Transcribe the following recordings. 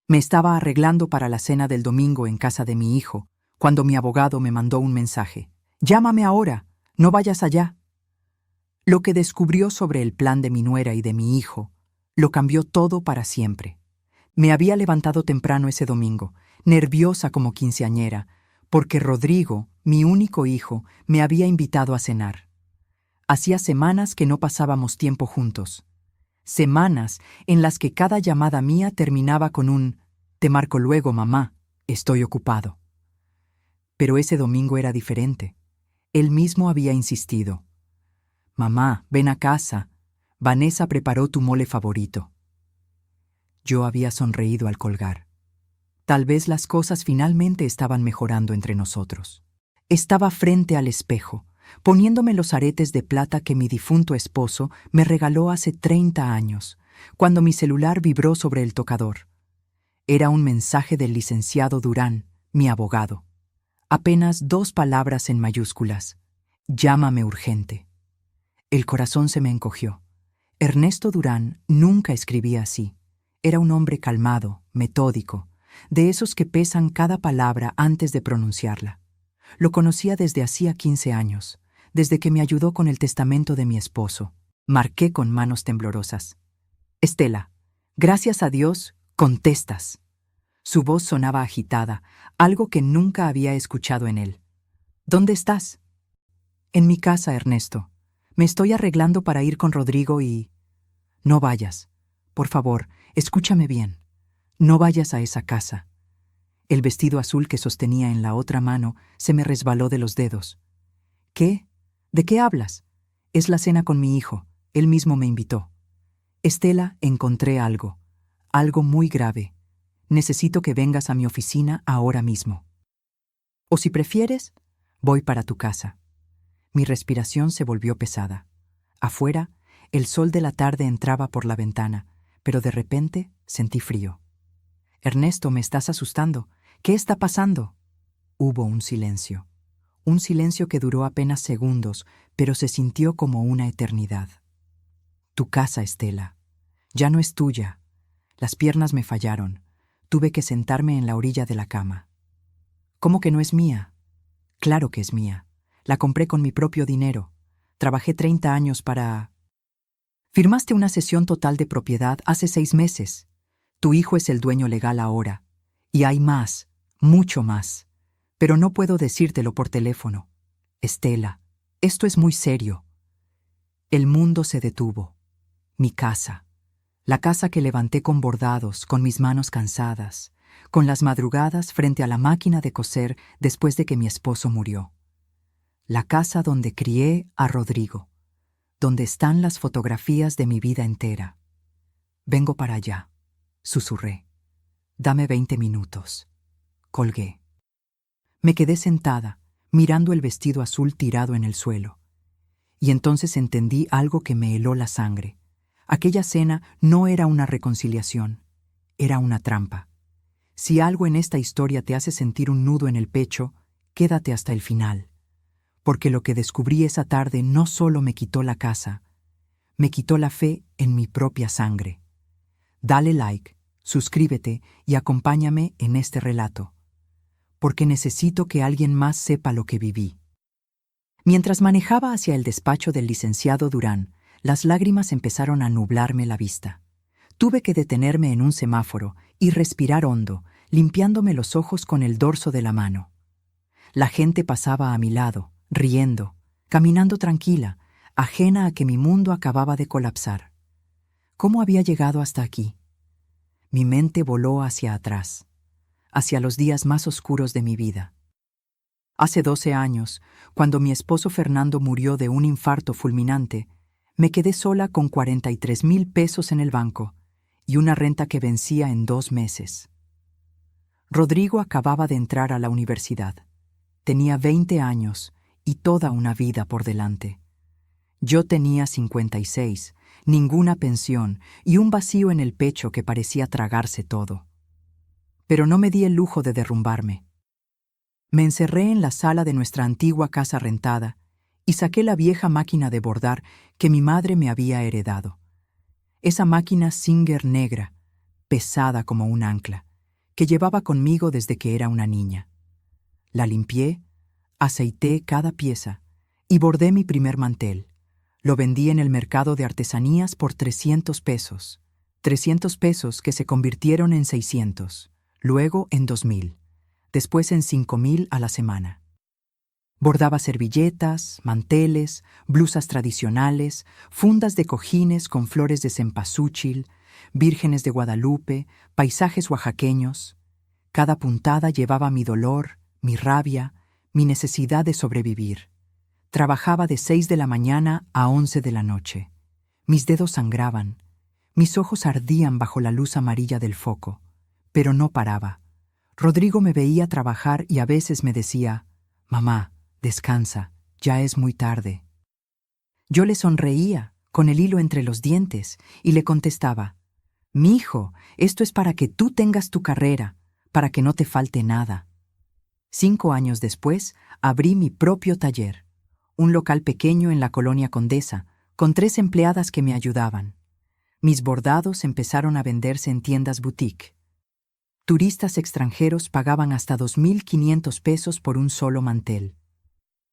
Me estaba arreglando para la cena del domingo en casa de mi hijo, cuando mi abogado me mandó un mensaje. «Llámame ahora, no vayas allá». Lo que descubrió sobre el plan de mi nuera y de mi hijo lo cambió todo para siempre. Me había levantado temprano ese domingo, nerviosa como quinceañera, porque Rodrigo, mi único hijo, me había invitado a cenar. Hacía semanas que no pasábamos tiempo juntos. Semanas en las que cada llamada mía terminaba con un «Te marco luego, mamá, estoy ocupado». Pero ese domingo era diferente. Él mismo había insistido. «Mamá, ven a casa. Vanessa preparó tu mole favorito». Yo había sonreído al colgar. Tal vez las cosas finalmente estaban mejorando entre nosotros. Estaba frente al espejo, poniéndome los aretes de plata que mi difunto esposo me regaló hace 30 años, cuando mi celular vibró sobre el tocador. Era un mensaje del licenciado Durán, mi abogado. Apenas 2 palabras en mayúsculas. «Llámame urgente». El corazón se me encogió. Ernesto Durán nunca escribía así. Era un hombre calmado, metódico, de esos que pesan cada palabra antes de pronunciarla. Lo conocía desde hacía 15 años, desde que me ayudó con el testamento de mi esposo. Marqué con manos temblorosas. «Estela, gracias a Dios, contestas». Su voz sonaba agitada, algo que nunca había escuchado en él. «¿Dónde estás?» «En mi casa, Ernesto. Me estoy arreglando para ir con Rodrigo y...» «No vayas. Por favor, escúchame bien. No vayas a esa casa». El vestido azul que sostenía en la otra mano se me resbaló de los dedos. «¿Qué? ¿De qué hablas? Es la cena con mi hijo. Él mismo me invitó». «Estela, encontré algo. Algo muy grave. Necesito que vengas a mi oficina ahora mismo. O si prefieres, voy para tu casa». Mi respiración se volvió pesada. Afuera, el sol de la tarde entraba por la ventana, pero de repente sentí frío. «Ernesto, me estás asustando. ¿Qué está pasando?» Hubo un silencio que duró apenas segundos, pero se sintió como una eternidad. «Tu casa, Estela. Ya no es tuya». Las piernas me fallaron. Tuve que sentarme en la orilla de la cama. «¿Cómo que no es mía?» «Claro que es mía. La compré con mi propio dinero. Trabajé 30 años para...» «Firmaste una cesión total de propiedad hace 6 meses. Tu hijo es el dueño legal ahora. Y hay más, mucho más. Pero no puedo decírtelo por teléfono. Estela, esto es muy serio». El mundo se detuvo. Mi casa. La casa que levanté con bordados, con mis manos cansadas, con las madrugadas frente a la máquina de coser después de que mi esposo murió. La casa donde crié a Rodrigo, donde están las fotografías de mi vida entera. «Vengo para allá», susurré. «Dame 20 minutos». Colgué. Me quedé sentada, mirando el vestido azul tirado en el suelo. Y entonces entendí algo que me heló la sangre. Aquella cena no era una reconciliación, era una trampa. Si algo en esta historia te hace sentir un nudo en el pecho, quédate hasta el final. Porque lo que descubrí esa tarde no solo me quitó la casa, me quitó la fe en mi propia sangre. Dale like, suscríbete y acompáñame en este relato, porque necesito que alguien más sepa lo que viví. Mientras manejaba hacia el despacho del licenciado Durán, las lágrimas empezaron a nublarme la vista. Tuve que detenerme en un semáforo y respirar hondo, limpiándome los ojos con el dorso de la mano. La gente pasaba a mi lado, riendo, caminando tranquila, ajena a que mi mundo acababa de colapsar. ¿Cómo había llegado hasta aquí? Mi mente voló hacia atrás, hacia los días más oscuros de mi vida. Hace 12 años, cuando mi esposo Fernando murió de un infarto fulminante, me quedé sola con 43,000 pesos en el banco y una renta que vencía en 2 meses. Rodrigo acababa de entrar a la universidad. Tenía 20 años y toda una vida por delante. Yo tenía 56, ninguna pensión y un vacío en el pecho que parecía tragarse todo. Pero no me di el lujo de derrumbarme. Me encerré en la sala de nuestra antigua casa rentada y saqué la vieja máquina de bordar que mi madre me había heredado. Esa máquina Singer negra, pesada como un ancla, que llevaba conmigo desde que era una niña. La limpié, aceité cada pieza y bordé mi primer mantel. Lo vendí en el mercado de artesanías por 300 pesos. 300 pesos que se convirtieron en 600, luego en 2000, después en 5000 a la semana. Bordaba servilletas, manteles, blusas tradicionales, fundas de cojines con flores de cempasúchil, vírgenes de Guadalupe, paisajes oaxaqueños. Cada puntada llevaba mi dolor, mi rabia, mi necesidad de sobrevivir. Trabajaba de 6 de la mañana a 11 de la noche. Mis dedos sangraban, mis ojos ardían bajo la luz amarilla del foco, pero no paraba. Rodrigo me veía trabajar y a veces me decía: «Mamá, descansa, ya es muy tarde». Yo le sonreía, con el hilo entre los dientes, y le contestaba: «Mijo, esto es para que tú tengas tu carrera, para que no te falte nada». 5 años después, abrí mi propio taller, un local pequeño en la colonia Condesa, con 3 empleadas que me ayudaban. Mis bordados empezaron a venderse en tiendas boutique. Turistas extranjeros pagaban hasta 2.500 pesos por un solo mantel.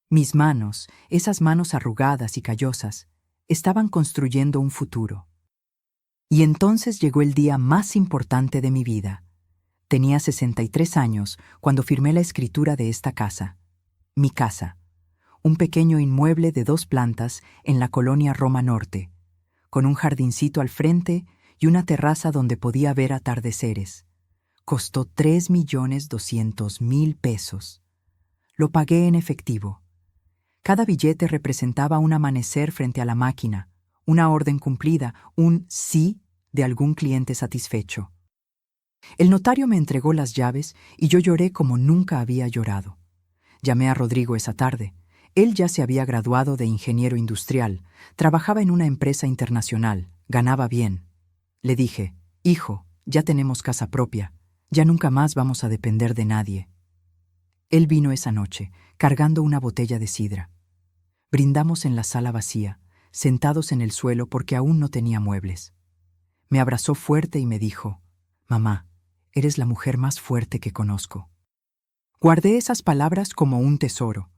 Mis manos, esas manos arrugadas y callosas, estaban construyendo un futuro. Y entonces llegó el día más importante de mi vida. Tenía 63 años cuando firmé la escritura de esta casa. Mi casa, un pequeño inmueble de 2 plantas en la colonia Roma Norte, con un jardincito al frente y una terraza donde podía ver atardeceres. Costó 3.200.000 pesos. Lo pagué en efectivo. Cada billete representaba un amanecer frente a la máquina, una orden cumplida, un sí de algún cliente satisfecho. El notario me entregó las llaves y yo lloré como nunca había llorado. Llamé a Rodrigo esa tarde. Él ya se había graduado de ingeniero industrial, trabajaba en una empresa internacional, ganaba bien. Le dije: «Hijo, ya tenemos casa propia, ya nunca más vamos a depender de nadie». Él vino esa noche, cargando una botella de sidra. Brindamos en la sala vacía, sentados en el suelo porque aún no tenía muebles. Me abrazó fuerte y me dijo: «Mamá, eres la mujer más fuerte que conozco». Guardé esas palabras como un tesoro.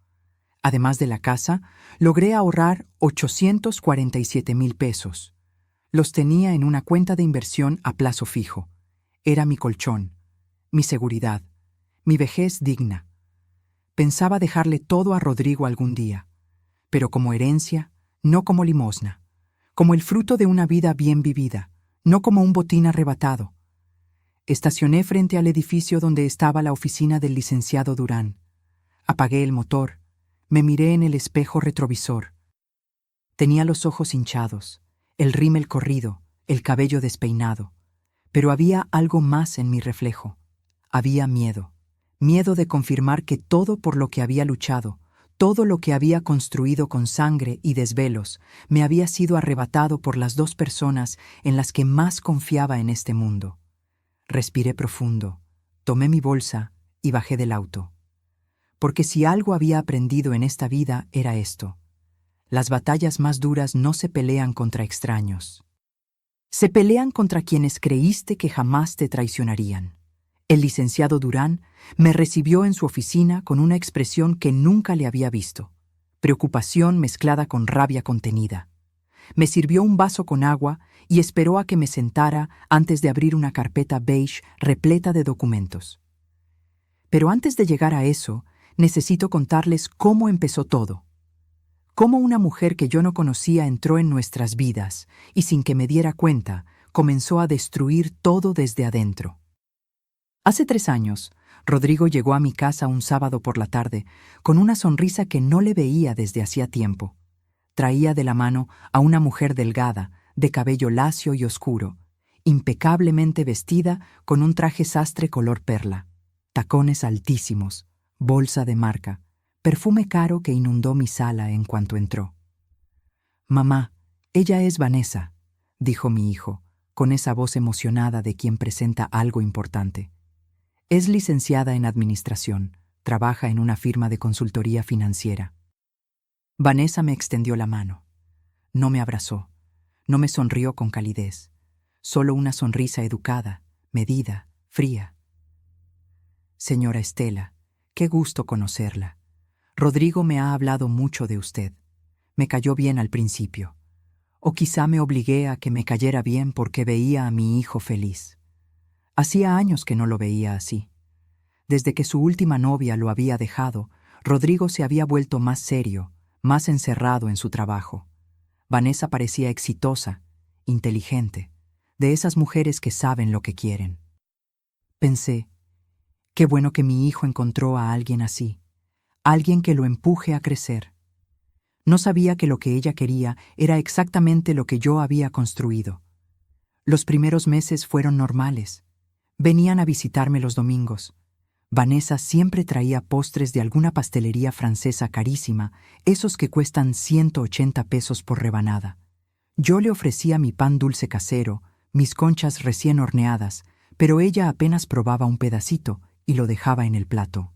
Además de la casa, logré ahorrar 847.000 pesos. Los tenía en una cuenta de inversión a plazo fijo. Era mi colchón, mi seguridad, mi vejez digna. Pensaba dejarle todo a Rodrigo algún día, pero como herencia, no como limosna, como el fruto de una vida bien vivida, no como un botín arrebatado. Estacioné frente al edificio donde estaba la oficina del licenciado Durán. Apagué el motor. Me miré en el espejo retrovisor. Tenía los ojos hinchados, el rímel corrido, el cabello despeinado. Pero había algo más en mi reflejo. Había miedo. Miedo de confirmar que todo por lo que había luchado, todo lo que había construido con sangre y desvelos, me había sido arrebatado por las 2 personas en las que más confiaba en este mundo. Respiré profundo, tomé mi bolsa y bajé del auto. Porque si algo había aprendido en esta vida era esto: las batallas más duras no se pelean contra extraños. Se pelean contra quienes creíste que jamás te traicionarían. El licenciado Durán me recibió en su oficina con una expresión que nunca le había visto: preocupación mezclada con rabia contenida. Me sirvió un vaso con agua y esperó a que me sentara antes de abrir una carpeta beige repleta de documentos. Pero antes de llegar a eso, necesito contarles cómo empezó todo. Cómo una mujer que yo no conocía entró en nuestras vidas y, sin que me diera cuenta, comenzó a destruir todo desde adentro. Hace 3 años, Rodrigo llegó a mi casa un sábado por la tarde con una sonrisa que no le veía desde hacía tiempo. Traía de la mano a una mujer delgada, de cabello lacio y oscuro, impecablemente vestida con un traje sastre color perla, tacones altísimos, bolsa de marca, perfume caro que inundó mi sala en cuanto entró. «Mamá, ella es Vanessa», dijo mi hijo, con esa voz emocionada de quien presenta algo importante. Es licenciada en administración, trabaja en una firma de consultoría financiera. Vanessa me extendió la mano. No me abrazó, no me sonrió con calidez, solo una sonrisa educada, medida, fría. Señora Estela, qué gusto conocerla. Rodrigo me ha hablado mucho de usted. Me cayó bien al principio. O quizá me obligué a que me cayera bien porque veía a mi hijo feliz. Hacía años que no lo veía así. Desde que su última novia lo había dejado, Rodrigo se había vuelto más serio, más encerrado en su trabajo. Vanessa parecía exitosa, inteligente, de esas mujeres que saben lo que quieren. Pensé, qué bueno que mi hijo encontró a alguien así, alguien que lo empuje a crecer. No sabía que lo que ella quería era exactamente lo que yo había construido. Los primeros meses fueron normales. Venían a visitarme los domingos. Vanessa siempre traía postres de alguna pastelería francesa carísima, esos que cuestan 180 pesos por rebanada. Yo le ofrecía mi pan dulce casero, mis conchas recién horneadas, pero ella apenas probaba un pedacito y lo dejaba en el plato.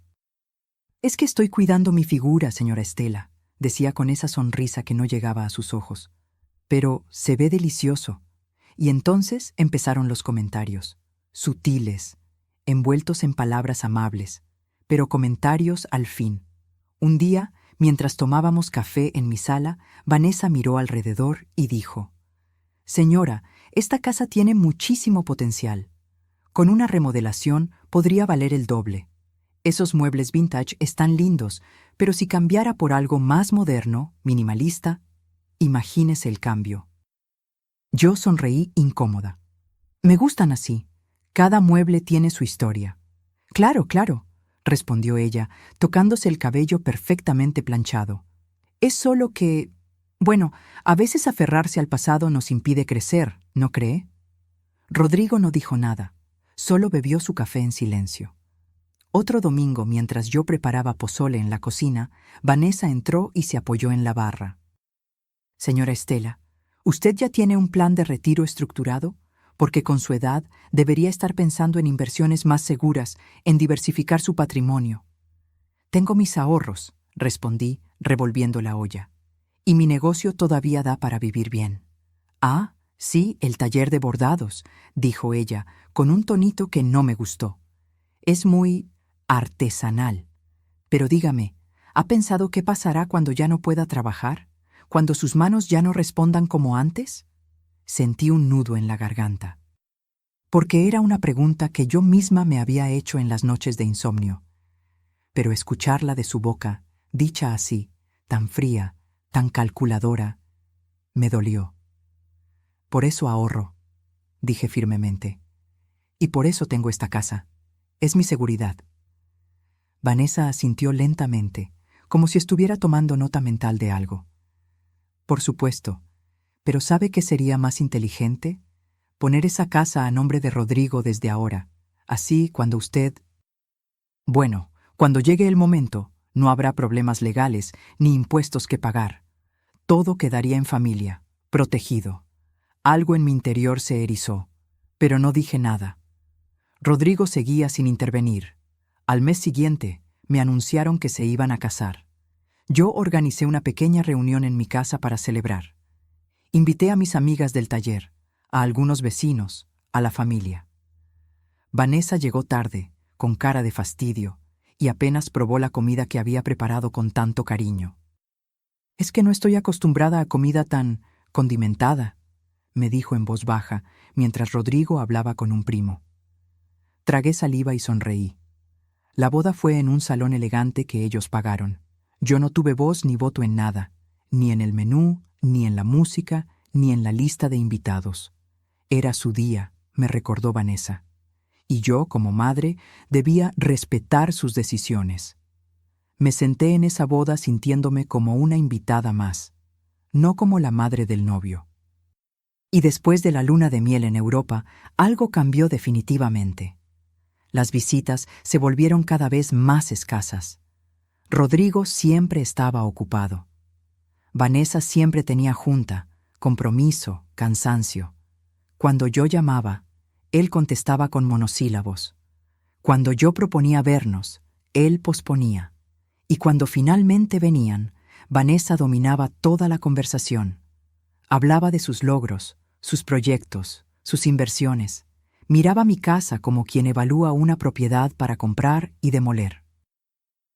«Es que estoy cuidando mi figura, señora Estela», decía con esa sonrisa que no llegaba a sus ojos. «Pero se ve delicioso». Y entonces empezaron los comentarios, sutiles, envueltos en palabras amables, pero comentarios al fin. Un día, mientras tomábamos café en mi sala, Vanessa miró alrededor y dijo: «Señora, esta casa tiene muchísimo potencial. Con una remodelación podría valer el doble. Esos muebles vintage están lindos, pero si cambiara por algo más moderno, minimalista, imagínese el cambio». Yo sonreí incómoda. «Me gustan así. Cada mueble tiene su historia». «Claro, claro», respondió ella, tocándose el cabello perfectamente planchado. «Es solo que... bueno, a veces aferrarse al pasado nos impide crecer, ¿no cree?» Rodrigo no dijo nada, solo bebió su café en silencio. Otro domingo, mientras yo preparaba pozole en la cocina, Vanessa entró y se apoyó en la barra. «Señora Estela, ¿usted ya tiene un plan de retiro estructurado? Porque con su edad debería estar pensando en inversiones más seguras, en diversificar su patrimonio». «Tengo mis ahorros», respondí, revolviendo la olla. «Y mi negocio todavía da para vivir bien». «Ah, sí, el taller de bordados», dijo ella, con un tonito que no me gustó. «Es muy artesanal. Pero dígame, ¿ha pensado qué pasará cuando ya no pueda trabajar? ¿Cuando sus manos ya no respondan como antes?» Sentí un nudo en la garganta. Porque era una pregunta que yo misma me había hecho en las noches de insomnio. Pero escucharla de su boca, dicha así, tan fría, tan calculadora, me dolió. «Por eso ahorro», dije firmemente. «Y por eso tengo esta casa. Es mi seguridad». Vanessa asintió lentamente, como si estuviera tomando nota mental de algo. «Por supuesto, pero ¿sabe qué sería más inteligente? Poner esa casa a nombre de Rodrigo desde ahora. Así, cuando usted... bueno, cuando llegue el momento, no habrá problemas legales ni impuestos que pagar. Todo quedaría en familia, protegido». Algo en mi interior se erizó, pero no dije nada. Rodrigo seguía sin intervenir. Al mes siguiente, me anunciaron que se iban a casar. Yo organicé una pequeña reunión en mi casa para celebrar. Invité a mis amigas del taller, a algunos vecinos, a la familia. Vanessa llegó tarde, con cara de fastidio, y apenas probó la comida que había preparado con tanto cariño. «Es que no estoy acostumbrada a comida tan condimentada», me dijo en voz baja, mientras Rodrigo hablaba con un primo. Tragué saliva y sonreí. La boda fue en un salón elegante que ellos pagaron. Yo no tuve voz ni voto en nada, ni en el menú, ni en la música, ni en la lista de invitados. Era su día, me recordó Vanessa. Y yo, como madre, debía respetar sus decisiones. Me senté en esa boda sintiéndome como una invitada más, no como la madre del novio. Y después de la luna de miel en Europa, algo cambió definitivamente. Las visitas se volvieron cada vez más escasas. Rodrigo siempre estaba ocupado. Vanessa siempre tenía junta, compromiso, cansancio. Cuando yo llamaba, él contestaba con monosílabos. Cuando yo proponía vernos, él posponía. Y cuando finalmente venían, Vanessa dominaba toda la conversación. Hablaba de sus logros, sus proyectos, sus inversiones. Miraba mi casa como quien evalúa una propiedad para comprar y demoler.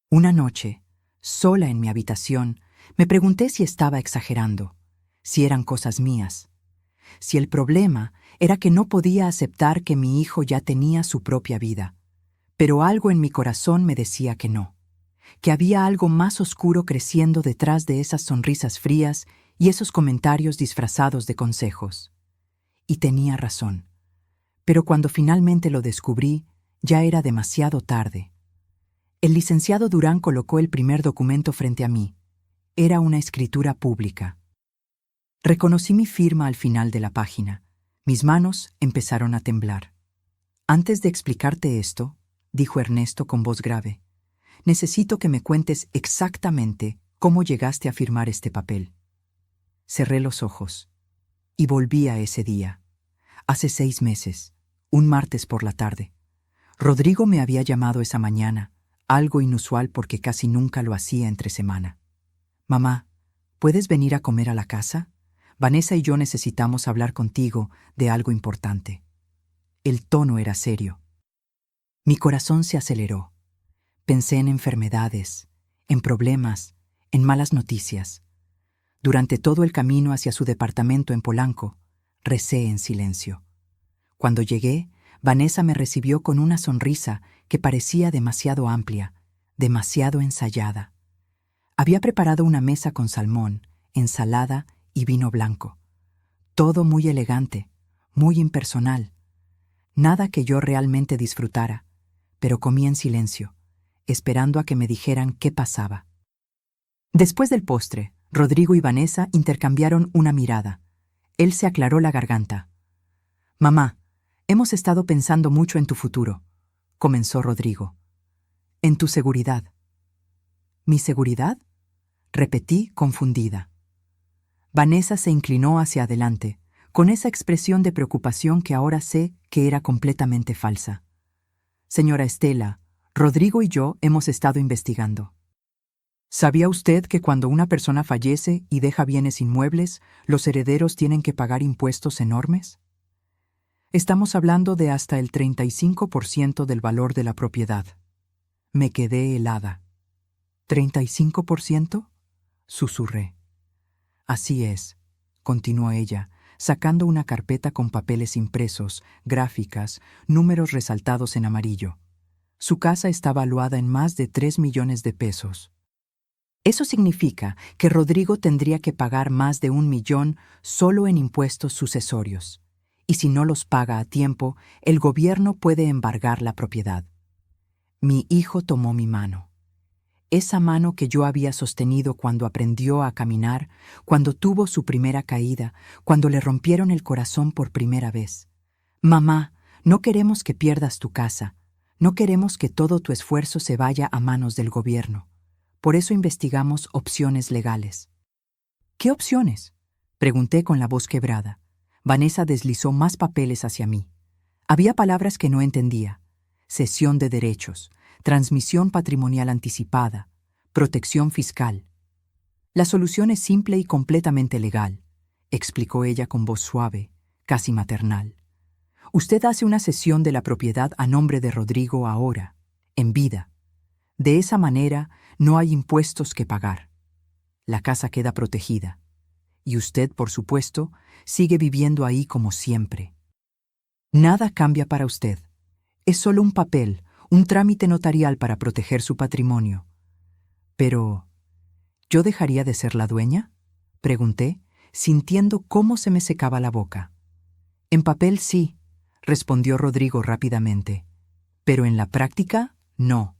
Una noche, sola en mi habitación, me pregunté si estaba exagerando, si eran cosas mías, si el problema era que no podía aceptar que mi hijo ya tenía su propia vida. Pero algo en mi corazón me decía que no, que había algo más oscuro creciendo detrás de esas sonrisas frías y esos comentarios disfrazados de consejos. Y tenía razón. Pero cuando finalmente lo descubrí, ya era demasiado tarde. El licenciado Durán colocó el primer documento frente a mí. Era una escritura pública. Reconocí mi firma al final de la página. Mis manos empezaron a temblar. Antes de explicarte esto, dijo Ernesto con voz grave, necesito que me cuentes exactamente cómo llegaste a firmar este papel. Cerré los ojos y volví a ese día. Hace 6 meses, un martes por la tarde. Rodrigo me había llamado esa mañana, algo inusual porque casi nunca lo hacía entre semana. Mamá, ¿puedes venir a comer a la casa? Vanessa y yo necesitamos hablar contigo de algo importante. El tono era serio. Mi corazón se aceleró. Pensé en enfermedades, en problemas, en malas noticias. Durante todo el camino hacia su departamento en Polanco, recé en silencio. Cuando llegué, Vanessa me recibió con una sonrisa que parecía demasiado amplia, demasiado ensayada. Había preparado una mesa con salmón, ensalada y vino blanco. Todo muy elegante, muy impersonal. Nada que yo realmente disfrutara, pero comí en silencio, esperando a que me dijeran qué pasaba. Después del postre, Rodrigo y Vanessa intercambiaron una mirada. Él se aclaró la garganta. Mamá, hemos estado pensando mucho en tu futuro, comenzó Rodrigo. En tu seguridad. ¿Mi seguridad? Repetí, confundida. Vanessa se inclinó hacia adelante, con esa expresión de preocupación que ahora sé que era completamente falsa. Señora Estela, Rodrigo y yo hemos estado investigando. ¿Sabía usted que cuando una persona fallece y deja bienes inmuebles, los herederos tienen que pagar impuestos enormes? Estamos hablando de hasta el 35% del valor de la propiedad. Me quedé helada. ¿35%? Susurré. Así es, continuó ella, sacando una carpeta con papeles impresos, gráficas, números resaltados en amarillo. Su casa está valuada en más de 3 millones de pesos. Eso significa que Rodrigo tendría que pagar más de 1 millón solo en impuestos sucesorios. Y si no los paga a tiempo, el gobierno puede embargar la propiedad. Mi hijo tomó mi mano. Esa mano que yo había sostenido cuando aprendió a caminar, cuando tuvo su primera caída, cuando le rompieron el corazón por primera vez. Mamá, no queremos que pierdas tu casa. No queremos que todo tu esfuerzo se vaya a manos del gobierno. Por eso investigamos opciones legales. ¿Qué opciones? Pregunté con la voz quebrada. Vanessa deslizó más papeles hacia mí. Había palabras que no entendía. Cesión de derechos, transmisión patrimonial anticipada, protección fiscal. La solución es simple y completamente legal, explicó ella con voz suave, casi maternal. Usted hace una cesión de la propiedad a nombre de Rodrigo ahora, en vida. De esa manera no hay impuestos que pagar. La casa queda protegida. Y usted, por supuesto, sigue viviendo ahí como siempre. Nada cambia para usted. Es solo un papel, un trámite notarial para proteger su patrimonio. Pero, ¿yo dejaría de ser la dueña? Pregunté, sintiendo cómo se me secaba la boca. En papel sí, respondió Rodrigo rápidamente. Pero en la práctica, no.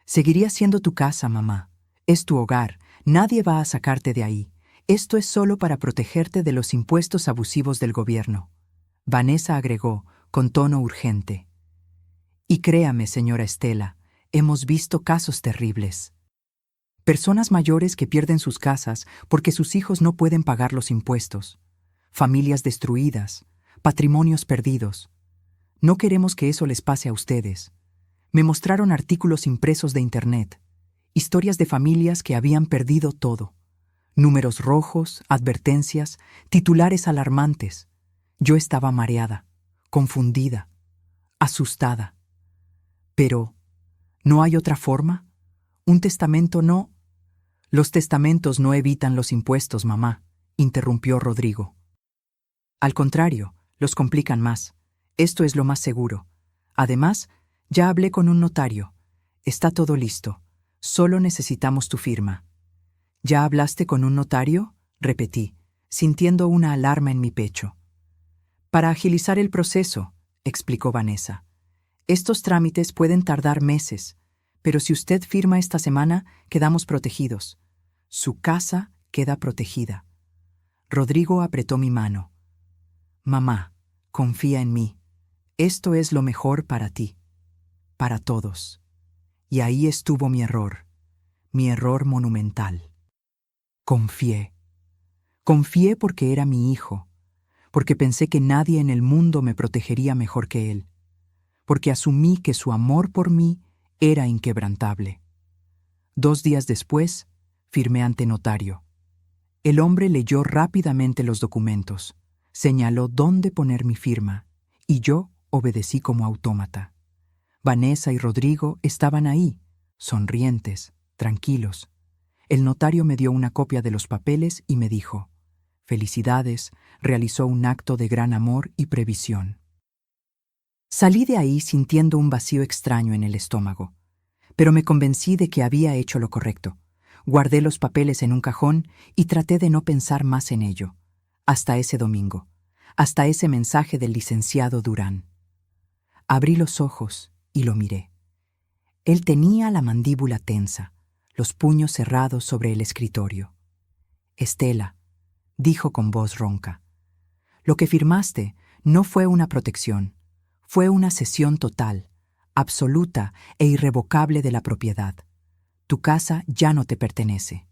Seguiría siendo tu casa, mamá. Es tu hogar. Nadie va a sacarte de ahí. Esto es solo para protegerte de los impuestos abusivos del gobierno. Vanessa agregó, con tono urgente. Y créame, señora Estela, hemos visto casos terribles. Personas mayores que pierden sus casas porque sus hijos no pueden pagar los impuestos. Familias destruidas, patrimonios perdidos. No queremos que eso les pase a ustedes. Me mostraron artículos impresos de Internet, historias de familias que habían perdido todo. Números rojos, advertencias, titulares alarmantes. Yo estaba mareada, confundida. asustada. Pero, ¿no hay otra forma? ¿Un testamento no? Los testamentos no evitan los impuestos, mamá, interrumpió Rodrigo. Al contrario, los complican más. Esto es lo más seguro. Además, ya hablé con un notario. Está todo listo. Solo necesitamos tu firma. ¿Ya hablaste con un notario?, repetí, sintiendo una alarma en mi pecho. Para agilizar el proceso, explicó Vanessa. Estos trámites pueden tardar meses, pero si usted firma esta semana, quedamos protegidos. Su casa queda protegida. Rodrigo apretó mi mano. Mamá, confía en mí. Esto es lo mejor para ti, para todos. Y ahí estuvo mi error monumental. Confié. Confié porque era mi hijo, porque pensé que nadie en el mundo me protegería mejor que él, porque asumí que su amor por mí era inquebrantable. 2 días después, firmé ante notario. El hombre leyó rápidamente los documentos, señaló dónde poner mi firma, y yo obedecí como autómata. Vanessa y Rodrigo estaban ahí, sonrientes, tranquilos. El notario me dio una copia de los papeles y me dijo: «Felicidades, realizó un acto de gran amor y previsión». Salí de ahí sintiendo un vacío extraño en el estómago, pero me convencí de que había hecho lo correcto. Guardé los papeles en un cajón y traté de no pensar más en ello, hasta ese domingo, hasta ese mensaje del licenciado Durán. Abrí los ojos y lo miré. Él tenía la mandíbula tensa, los puños cerrados sobre el escritorio. «Estela», dijo con voz ronca, «lo que firmaste no fue una protección, fue una cesión total, absoluta e irrevocable de la propiedad. Tu casa ya no te pertenece.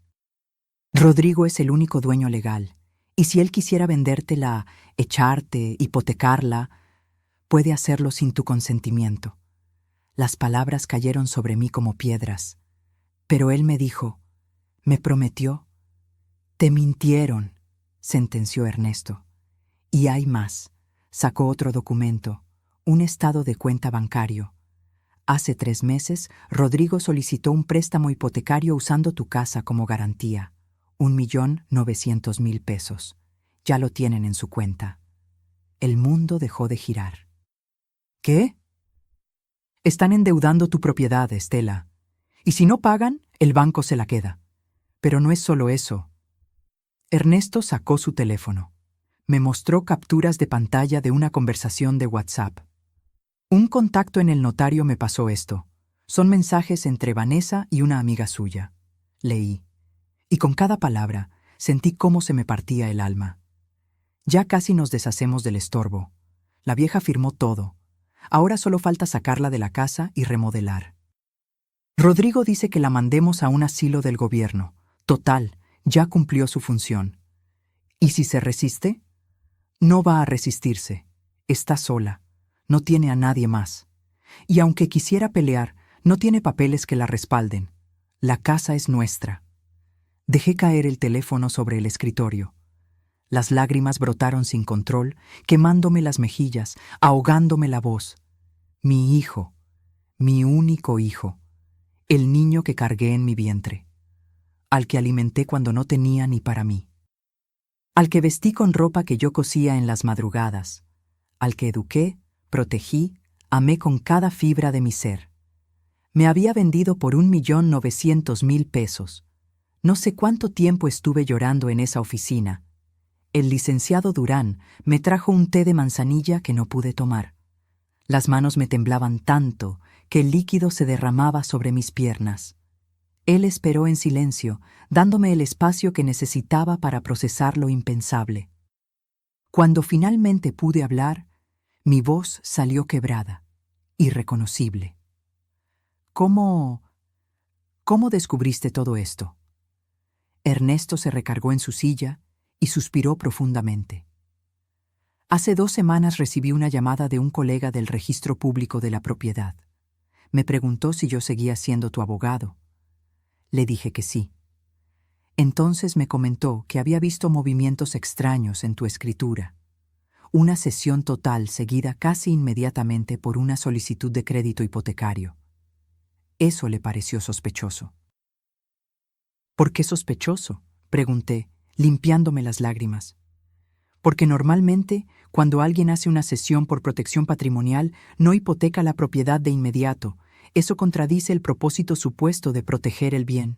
Rodrigo es el único dueño legal, y si él quisiera vendértela, echarte, hipotecarla, puede hacerlo sin tu consentimiento». Las palabras cayeron sobre mí como piedras, pero él me dijo, me prometió. «Te mintieron», sentenció Ernesto. «Y hay más». Sacó otro documento, un estado de cuenta bancario. «Hace 3 meses, Rodrigo solicitó un préstamo hipotecario usando tu casa como garantía. 1.900.000 pesos. Ya lo tienen en su cuenta». El mundo dejó de girar. «¿Qué? Están endeudando tu propiedad, Estela. Y si no pagan, el banco se la queda. Pero no es solo eso». Ernesto sacó su teléfono. Me mostró capturas de pantalla de una conversación de WhatsApp. «Un contacto en el notario me pasó esto. Son mensajes entre Vanessa y una amiga suya». Leí. Y con cada palabra sentí cómo se me partía el alma. Ya casi nos deshacemos del estorbo. La vieja firmó todo. Ahora solo falta sacarla de la casa y remodelar. Rodrigo dice que la mandemos a un asilo del gobierno. Total, ya cumplió su función. ¿Y si se resiste? No va a resistirse. Está sola. No tiene a nadie más. Y aunque quisiera pelear, no tiene papeles que la respalden. La casa es nuestra. Dejé caer el teléfono sobre el escritorio. Las lágrimas brotaron sin control, quemándome las mejillas, ahogándome la voz. Mi hijo, mi único hijo, el niño que cargué en mi vientre, al que alimenté cuando no tenía ni para mí, al que vestí con ropa que yo cosía en las madrugadas, al que eduqué, protegí, amé con cada fibra de mi ser. Me había vendido por 1.900.000 pesos. No sé cuánto tiempo estuve llorando en esa oficina. El licenciado Durán me trajo un té de manzanilla que no pude tomar. Las manos me temblaban tanto que el líquido se derramaba sobre mis piernas. Él esperó en silencio, dándome el espacio que necesitaba para procesar lo impensable. Cuando finalmente pude hablar, mi voz salió quebrada, irreconocible. ¿Cómo descubriste todo esto?» Ernesto se recargó en su silla y suspiró profundamente. «Hace 2 semanas recibí una llamada de un colega del registro público de la propiedad. Me preguntó si yo seguía siendo tu abogado. Le dije que sí. Entonces me comentó que había visto movimientos extraños en tu escritura. una cesión total seguida casi inmediatamente por una solicitud de crédito hipotecario. Eso le pareció sospechoso. ¿Por qué sospechoso?, pregunté, limpiándome las lágrimas. Porque normalmente, cuando alguien hace una cesión por protección patrimonial, no hipoteca la propiedad de inmediato. Eso contradice el propósito supuesto de proteger el bien.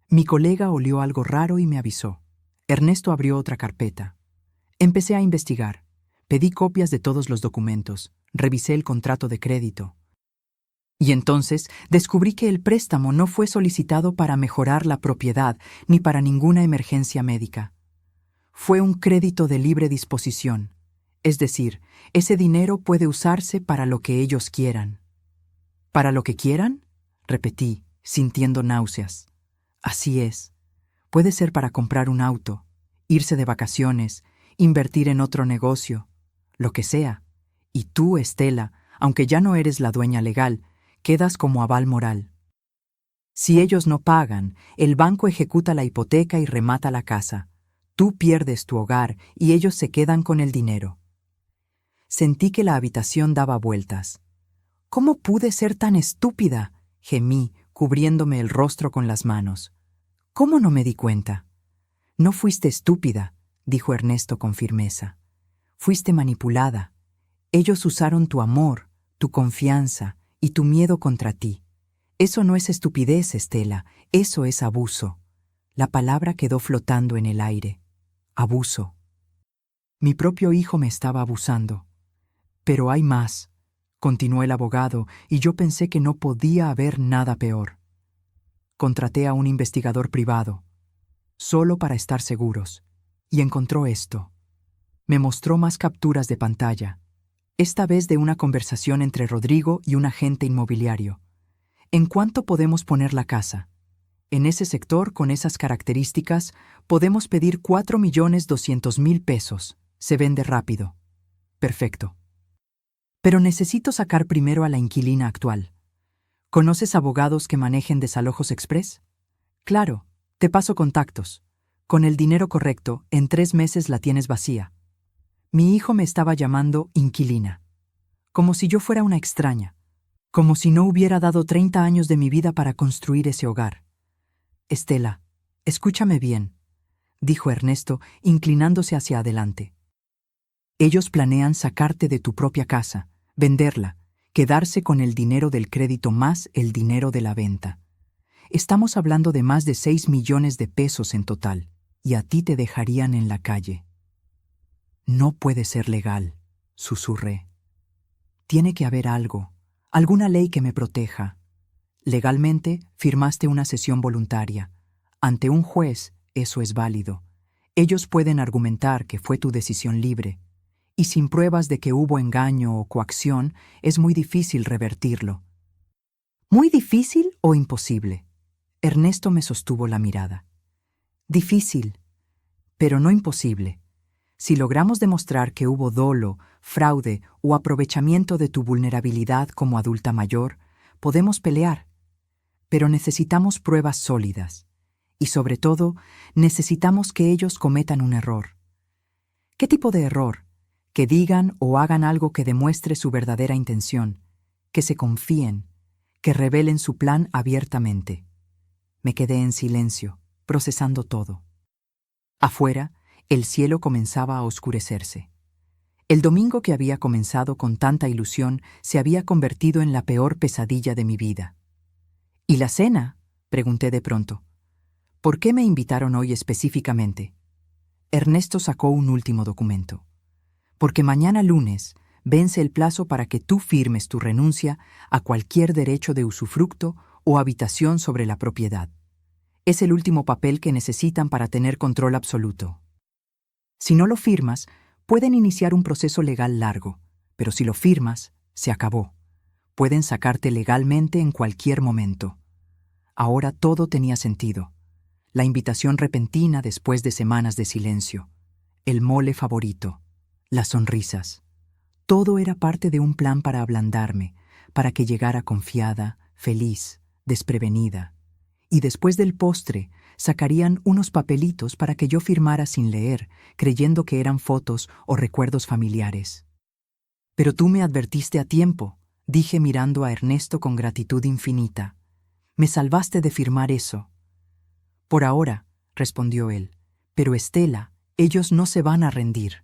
Mi colega olió algo raro y me avisó. Ernesto abrió otra carpeta. Empecé a investigar. Pedí copias de todos los documentos. Revisé el contrato de crédito. Y entonces descubrí que el préstamo no fue solicitado para mejorar la propiedad ni para ninguna emergencia médica. Fue un crédito de libre disposición, es decir, ese dinero puede usarse para lo que ellos quieran. ¿Para lo que quieran?, repetí, sintiendo náuseas. Así es. Puede ser para comprar un auto, irse de vacaciones, invertir en otro negocio, lo que sea. Y tú, Estela, aunque ya no eres la dueña legal, quedas como aval moral. Si ellos no pagan, el banco ejecuta la hipoteca y remata la casa. Tú pierdes tu hogar y ellos se quedan con el dinero. Sentí que la habitación daba vueltas. ¿Cómo pude ser tan estúpida?, gemí, cubriéndome el rostro con las manos. ¿Cómo no me di cuenta? No fuiste estúpida, dijo Ernesto con firmeza. Fuiste manipulada. Ellos usaron tu amor, tu confianza y tu miedo contra ti. Eso no es estupidez, Estela, eso es abuso. La palabra quedó flotando en el aire. Abuso. Mi propio hijo me estaba abusando. Pero hay más, continuó el abogado, y yo pensé que no podía haber nada peor. Contraté a un investigador privado, solo para estar seguros, y encontró esto. Me mostró más capturas de pantalla, esta vez de una conversación entre Rodrigo y un agente inmobiliario. ¿En cuánto podemos poner la casa? En ese sector, con esas características, podemos pedir 4.200.000 pesos. Se vende rápido. Perfecto. Pero necesito sacar primero a la inquilina actual. ¿Conoces abogados que manejen desalojos express? Claro, te paso contactos. Con el dinero correcto, en 3 meses la tienes vacía. Mi hijo me estaba llamando inquilina. Como si yo fuera una extraña. Como si no hubiera dado 30 años de mi vida para construir ese hogar. Estela, escúchame bien, dijo Ernesto, inclinándose hacia adelante. Ellos planean sacarte de tu propia casa, venderla, quedarse con el dinero del crédito más el dinero de la venta. Estamos hablando de más de 6 millones de pesos en total, y a ti te dejarían en la calle. No puede ser legal, susurré. Tiene que haber algo, alguna ley que me proteja. Legalmente, firmaste una cesión voluntaria. Ante un juez, eso es válido. Ellos pueden argumentar que fue tu decisión libre. Y sin pruebas de que hubo engaño o coacción, es muy difícil revertirlo. ¿Muy difícil o imposible? Ernesto me sostuvo la mirada. Difícil, pero no imposible. Si logramos demostrar que hubo dolo, fraude o aprovechamiento de tu vulnerabilidad como adulta mayor, podemos pelear. Pero necesitamos pruebas sólidas. Y sobre todo, necesitamos que ellos cometan un error. ¿Qué tipo de error? Que digan o hagan algo que demuestre su verdadera intención, que se confíen, que revelen su plan abiertamente. Me quedé en silencio, procesando todo. Afuera, el cielo comenzaba a oscurecerse. El domingo que había comenzado con tanta ilusión se había convertido en la peor pesadilla de mi vida. ¿Y la cena?, pregunté de pronto. ¿Por qué me invitaron hoy específicamente? Ernesto sacó un último documento. Porque mañana lunes vence el plazo para que tú firmes tu renuncia a cualquier derecho de usufructo o habitación sobre la propiedad. Es el último papel que necesitan para tener control absoluto. Si no lo firmas, pueden iniciar un proceso legal largo, pero si lo firmas, se acabó. Pueden sacarte legalmente en cualquier momento. Ahora todo tenía sentido. La invitación repentina después de semanas de silencio. El mole favorito. Las sonrisas. Todo era parte de un plan para ablandarme, para que llegara confiada, feliz, desprevenida. y después del postre sacarían unos papelitos para que yo firmara sin leer, creyendo que eran fotos o recuerdos familiares. Pero tú me advertiste a tiempo, dije mirando a Ernesto con gratitud infinita. Me salvaste de firmar eso. Por ahora, respondió él, pero Estela, ellos no se van a rendir.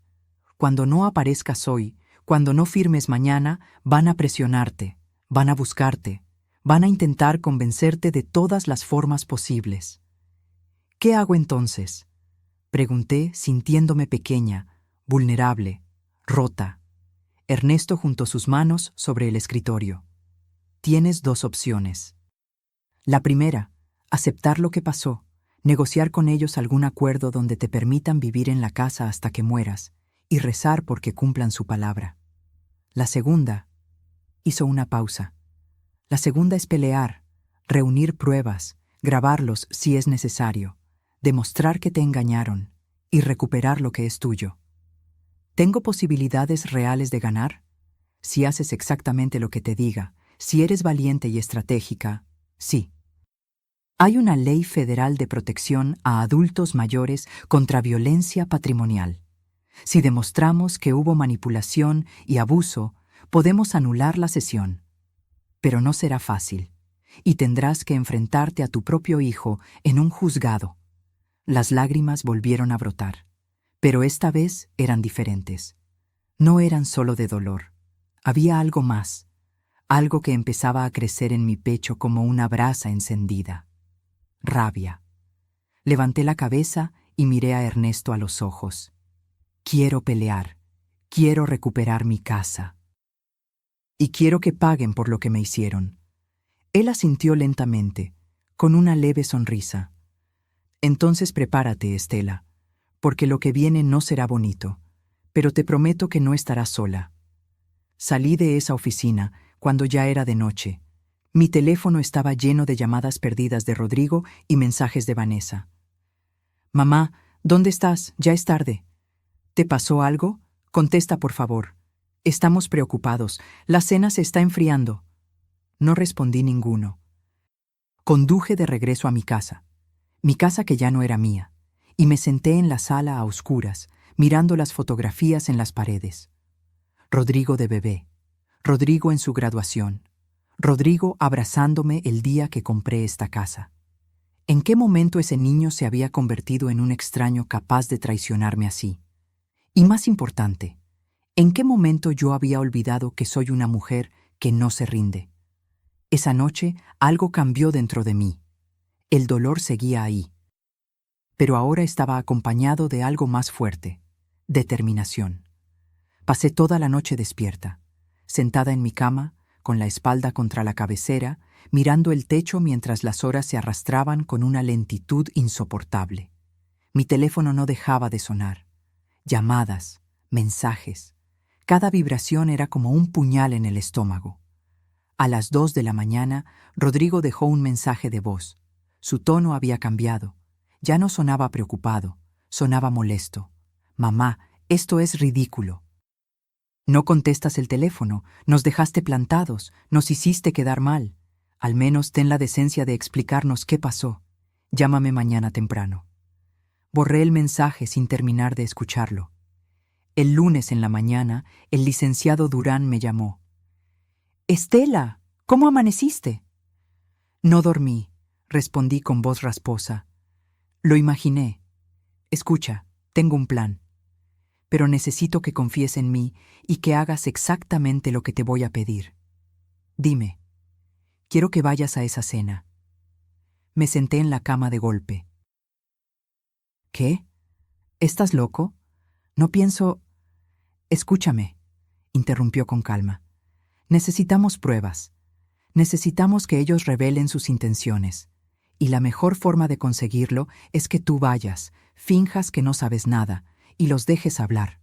Cuando no aparezcas hoy, cuando no firmes mañana, van a presionarte, van a buscarte, van a intentar convencerte de todas las formas posibles. ¿Qué hago entonces? Pregunté, sintiéndome pequeña, vulnerable, rota. Ernesto juntó sus manos sobre el escritorio. Tienes dos opciones. La primera, aceptar lo que pasó, negociar con ellos algún acuerdo donde te permitan vivir en la casa hasta que mueras y rezar porque cumplan su palabra. La segunda, hizo una pausa. La segunda es pelear, reunir pruebas, grabarlos si es necesario, demostrar que te engañaron y recuperar lo que es tuyo. ¿Tengo posibilidades reales de ganar? Si haces exactamente lo que te diga, si eres valiente y estratégica, sí. Hay una ley federal de protección a adultos mayores contra violencia patrimonial. Si demostramos que hubo manipulación y abuso, podemos anular la sesión. Pero no será fácil, y tendrás que enfrentarte a tu propio hijo en un juzgado. Las lágrimas volvieron a brotar, pero esta vez eran diferentes. No eran solo de dolor. Había algo más, algo que empezaba a crecer en mi pecho como una brasa encendida. Rabia. Levanté la cabeza y miré a Ernesto a los ojos. Quiero pelear. Quiero recuperar mi casa. Y quiero que paguen por lo que me hicieron. Él asintió lentamente, con una leve sonrisa. Entonces prepárate, Estela, porque lo que viene no será bonito, pero te prometo que no estarás sola. Salí de esa oficina cuando ya era de noche. Mi teléfono estaba lleno de llamadas perdidas de Rodrigo y mensajes de Vanessa. Mamá, ¿dónde estás? Ya es tarde. ¿Te pasó algo? Contesta, por favor. Estamos preocupados. La cena se está enfriando. No respondí ninguno. Conduje de regreso a mi casa que ya no era mía, y me senté en la sala a oscuras, mirando las fotografías en las paredes. Rodrigo de bebé, Rodrigo en su graduación, Rodrigo abrazándome el día que compré esta casa. ¿En qué momento ese niño se había convertido en un extraño capaz de traicionarme así? Y más importante, ¿en qué momento yo había olvidado que soy una mujer que no se rinde? Esa noche algo cambió dentro de mí. El dolor seguía ahí. Pero ahora estaba acompañado de algo más fuerte: determinación. Pasé toda la noche despierta, sentada en mi cama, con la espalda contra la cabecera, mirando el techo mientras las horas se arrastraban con una lentitud insoportable. Mi teléfono no dejaba de sonar. Llamadas, mensajes. Cada vibración era como un puñal en el estómago. A las 2 de la mañana, Rodrigo dejó un mensaje de voz. Su tono había cambiado. Ya no sonaba preocupado, sonaba molesto. Mamá, esto es ridículo. No contestas el teléfono, nos dejaste plantados, nos hiciste quedar mal. Al menos ten la decencia de explicarnos qué pasó. Llámame mañana temprano. Borré el mensaje sin terminar de escucharlo. El lunes en la mañana, el licenciado Durán me llamó. Estela, ¿cómo amaneciste? No dormí, respondí con voz rasposa. Lo imaginé. Escucha, tengo un plan. Pero necesito que confíes en mí y que hagas exactamente lo que te voy a pedir. Dime, quiero que vayas a esa cena. Me senté en la cama de golpe. ¿Qué? ¿Estás loco? No pienso... Escúchame, interrumpió con calma. Necesitamos pruebas. Necesitamos que ellos revelen sus intenciones. Y la mejor forma de conseguirlo es que tú vayas, finjas que no sabes nada, y los dejes hablar.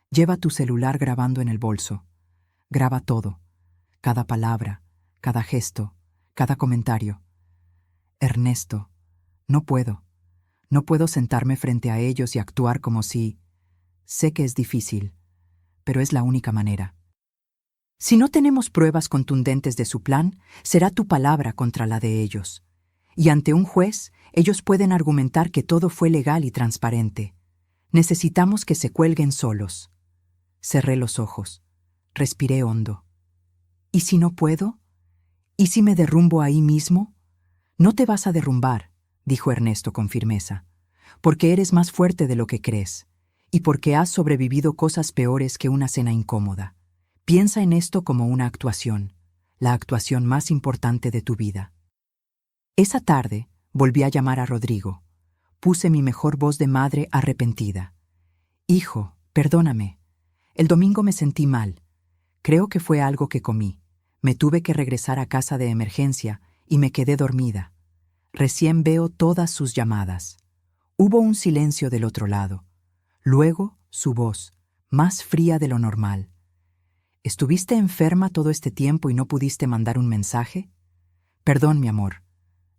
Lleva tu celular grabando en el bolso. Graba todo. Cada palabra, cada gesto, cada comentario. Ernesto, no puedo. No puedo sentarme frente a ellos y actuar como si... Sé que es difícil, pero es la única manera. Si no tenemos pruebas contundentes de su plan, será tu palabra contra la de ellos. y ante un juez ellos pueden argumentar que todo fue legal y transparente. Necesitamos que se cuelguen solos. Cerré los ojos. Respiré hondo. ¿Y si no puedo? ¿Y si me derrumbo ahí mismo? No te vas a derrumbar, dijo Ernesto con firmeza, porque eres más fuerte de lo que crees, y porque has sobrevivido cosas peores que una cena incómoda. Piensa en esto como una actuación, la actuación más importante de tu vida. Esa tarde volví a llamar a Rodrigo. Puse mi mejor voz de madre arrepentida. Hijo, perdóname. El domingo me sentí mal. Creo que fue algo que comí. Me tuve que regresar a casa de emergencia y me quedé dormida. Recién veo todas sus llamadas. Hubo un silencio del otro lado. Luego, su voz, más fría de lo normal. ¿Estuviste enferma todo este tiempo y no pudiste mandar un mensaje? Perdón, mi amor.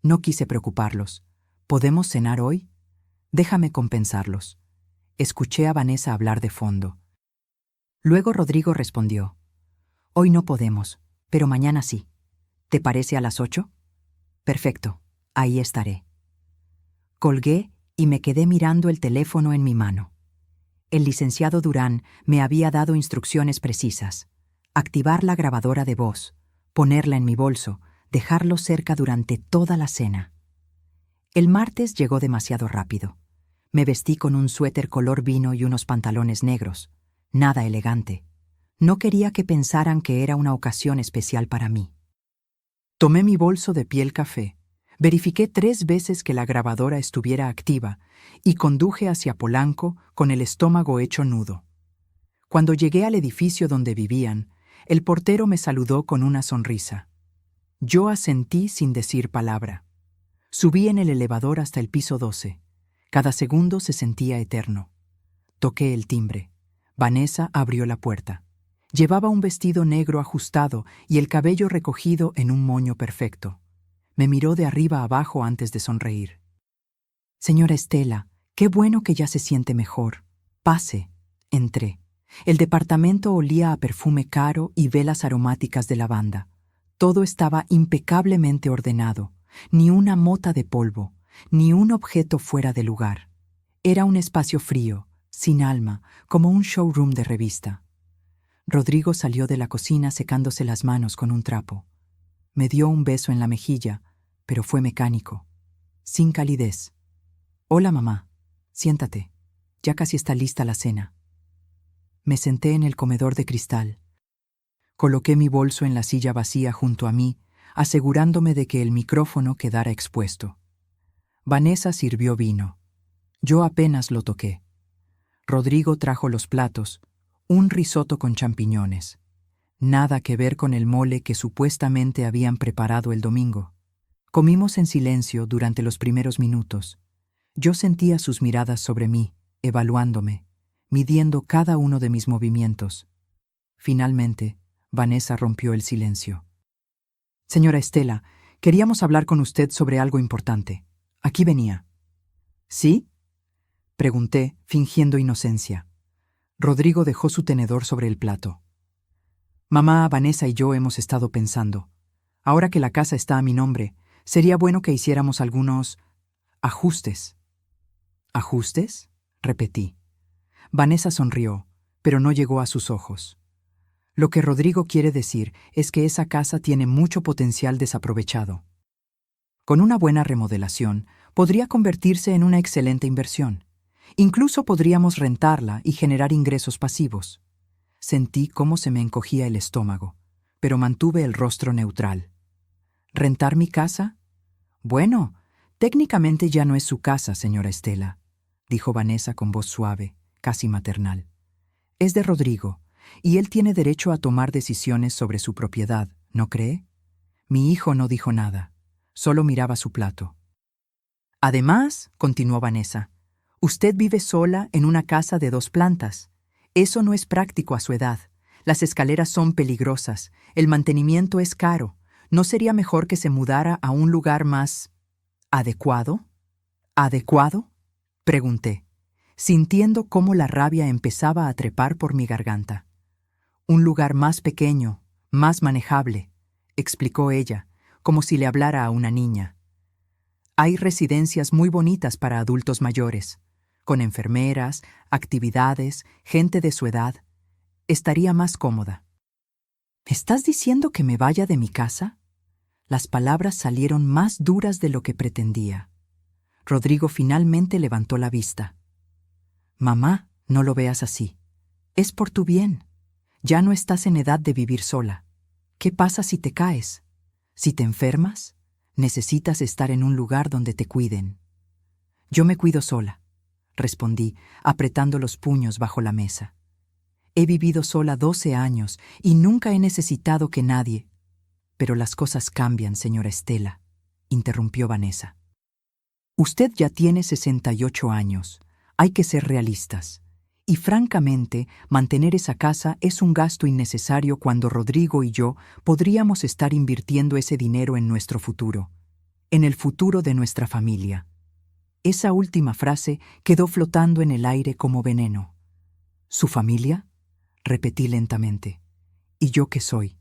No quise preocuparlos. ¿Podemos cenar hoy? Déjame compensarlos. Escuché a Vanessa hablar de fondo. Luego Rodrigo respondió. Hoy no podemos, pero mañana sí. ¿Te parece a las 8? Perfecto, ahí estaré. Colgué y me quedé mirando el teléfono en mi mano. El licenciado Durán me había dado instrucciones precisas. Activar la grabadora de voz, ponerla en mi bolso, dejarlo cerca durante toda la cena. El martes llegó demasiado rápido. Me vestí con un suéter color vino y unos pantalones negros. Nada elegante. No quería que pensaran que era una ocasión especial para mí. Tomé mi bolso de piel café, verifiqué 3 veces que la grabadora estuviera activa y conduje hacia Polanco con el estómago hecho nudo. Cuando llegué al edificio donde vivían, el portero me saludó con una sonrisa. Yo asentí sin decir palabra. Subí en el elevador hasta el piso 12. Cada segundo se sentía eterno. Toqué el timbre. Vanessa abrió la puerta. Llevaba un vestido negro ajustado y el cabello recogido en un moño perfecto. Me miró de arriba abajo antes de sonreír. Señora Estela, qué bueno que ya se siente mejor. Pase. Entré. El departamento olía a perfume caro y velas aromáticas de lavanda. Todo estaba impecablemente ordenado. Ni una mota de polvo, ni un objeto fuera de lugar. Era un espacio frío, sin alma, como un showroom de revista. Rodrigo salió de la cocina secándose las manos con un trapo. Me dio un beso en la mejilla, pero fue mecánico, sin calidez. Hola, mamá. Siéntate. Ya casi está lista la cena. Me senté en el comedor de cristal. Coloqué mi bolso en la silla vacía junto a mí, asegurándome de que el micrófono quedara expuesto. Vanessa sirvió vino. Yo apenas lo toqué. Rodrigo trajo los platos, un risotto con champiñones. Nada que ver con el mole que supuestamente habían preparado el domingo. Comimos en silencio durante los primeros minutos. Yo sentía sus miradas sobre mí, evaluándome, midiendo cada uno de mis movimientos. Finalmente, Vanessa rompió el silencio. Señora Estela, queríamos hablar con usted sobre algo importante. Aquí venía. ¿Sí? Pregunté, fingiendo inocencia. Rodrigo dejó su tenedor sobre el plato. Mamá, Vanessa y yo hemos estado pensando. Ahora que la casa está a mi nombre, sería bueno que hiciéramos algunos ajustes. ¿Ajustes? Repetí. Vanessa sonrió, pero no llegó a sus ojos. Lo que Rodrigo quiere decir es que esa casa tiene mucho potencial desaprovechado. Con una buena remodelación, podría convertirse en una excelente inversión. Incluso podríamos rentarla y generar ingresos pasivos. Sentí cómo se me encogía el estómago, pero mantuve el rostro neutral. ¿Rentar mi casa? Bueno, técnicamente ya no es su casa, señora Estela, dijo Vanessa con voz suave, casi maternal. Es de Rodrigo, y él tiene derecho a tomar decisiones sobre su propiedad, ¿no cree? Mi hijo no dijo nada, solo miraba su plato. Además, continuó Vanessa, usted vive sola en una casa de 2 plantas. Eso no es práctico a su edad. Las escaleras son peligrosas, el mantenimiento es caro. ¿No sería mejor que se mudara a un lugar más adecuado? ¿Adecuado? Pregunté, sintiendo cómo la rabia empezaba a trepar por mi garganta. Un lugar más pequeño, más manejable, explicó ella, como si le hablara a una niña. Hay residencias muy bonitas para adultos mayores, con enfermeras, actividades, gente de su edad. Estaría más cómoda. ¿Estás diciendo que me vaya de mi casa? Las palabras salieron más duras de lo que pretendía. Rodrigo finalmente levantó la vista. Mamá, no lo veas así. Es por tu bien. Ya no estás en edad de vivir sola. ¿Qué pasa si te caes? Si te enfermas, necesitas estar en un lugar donde te cuiden. Yo me cuido sola, respondí, apretando los puños bajo la mesa. He vivido sola 12 años y nunca he necesitado que nadie... Pero las cosas cambian, señora Estela, interrumpió Vanessa. Usted ya tiene 68 años. Hay que ser realistas. Y francamente, mantener esa casa es un gasto innecesario cuando Rodrigo y yo podríamos estar invirtiendo ese dinero en nuestro futuro, en el futuro de nuestra familia. Esa última frase quedó flotando en el aire como veneno. ¿Su familia? Repetí lentamente. ¿Y yo qué soy?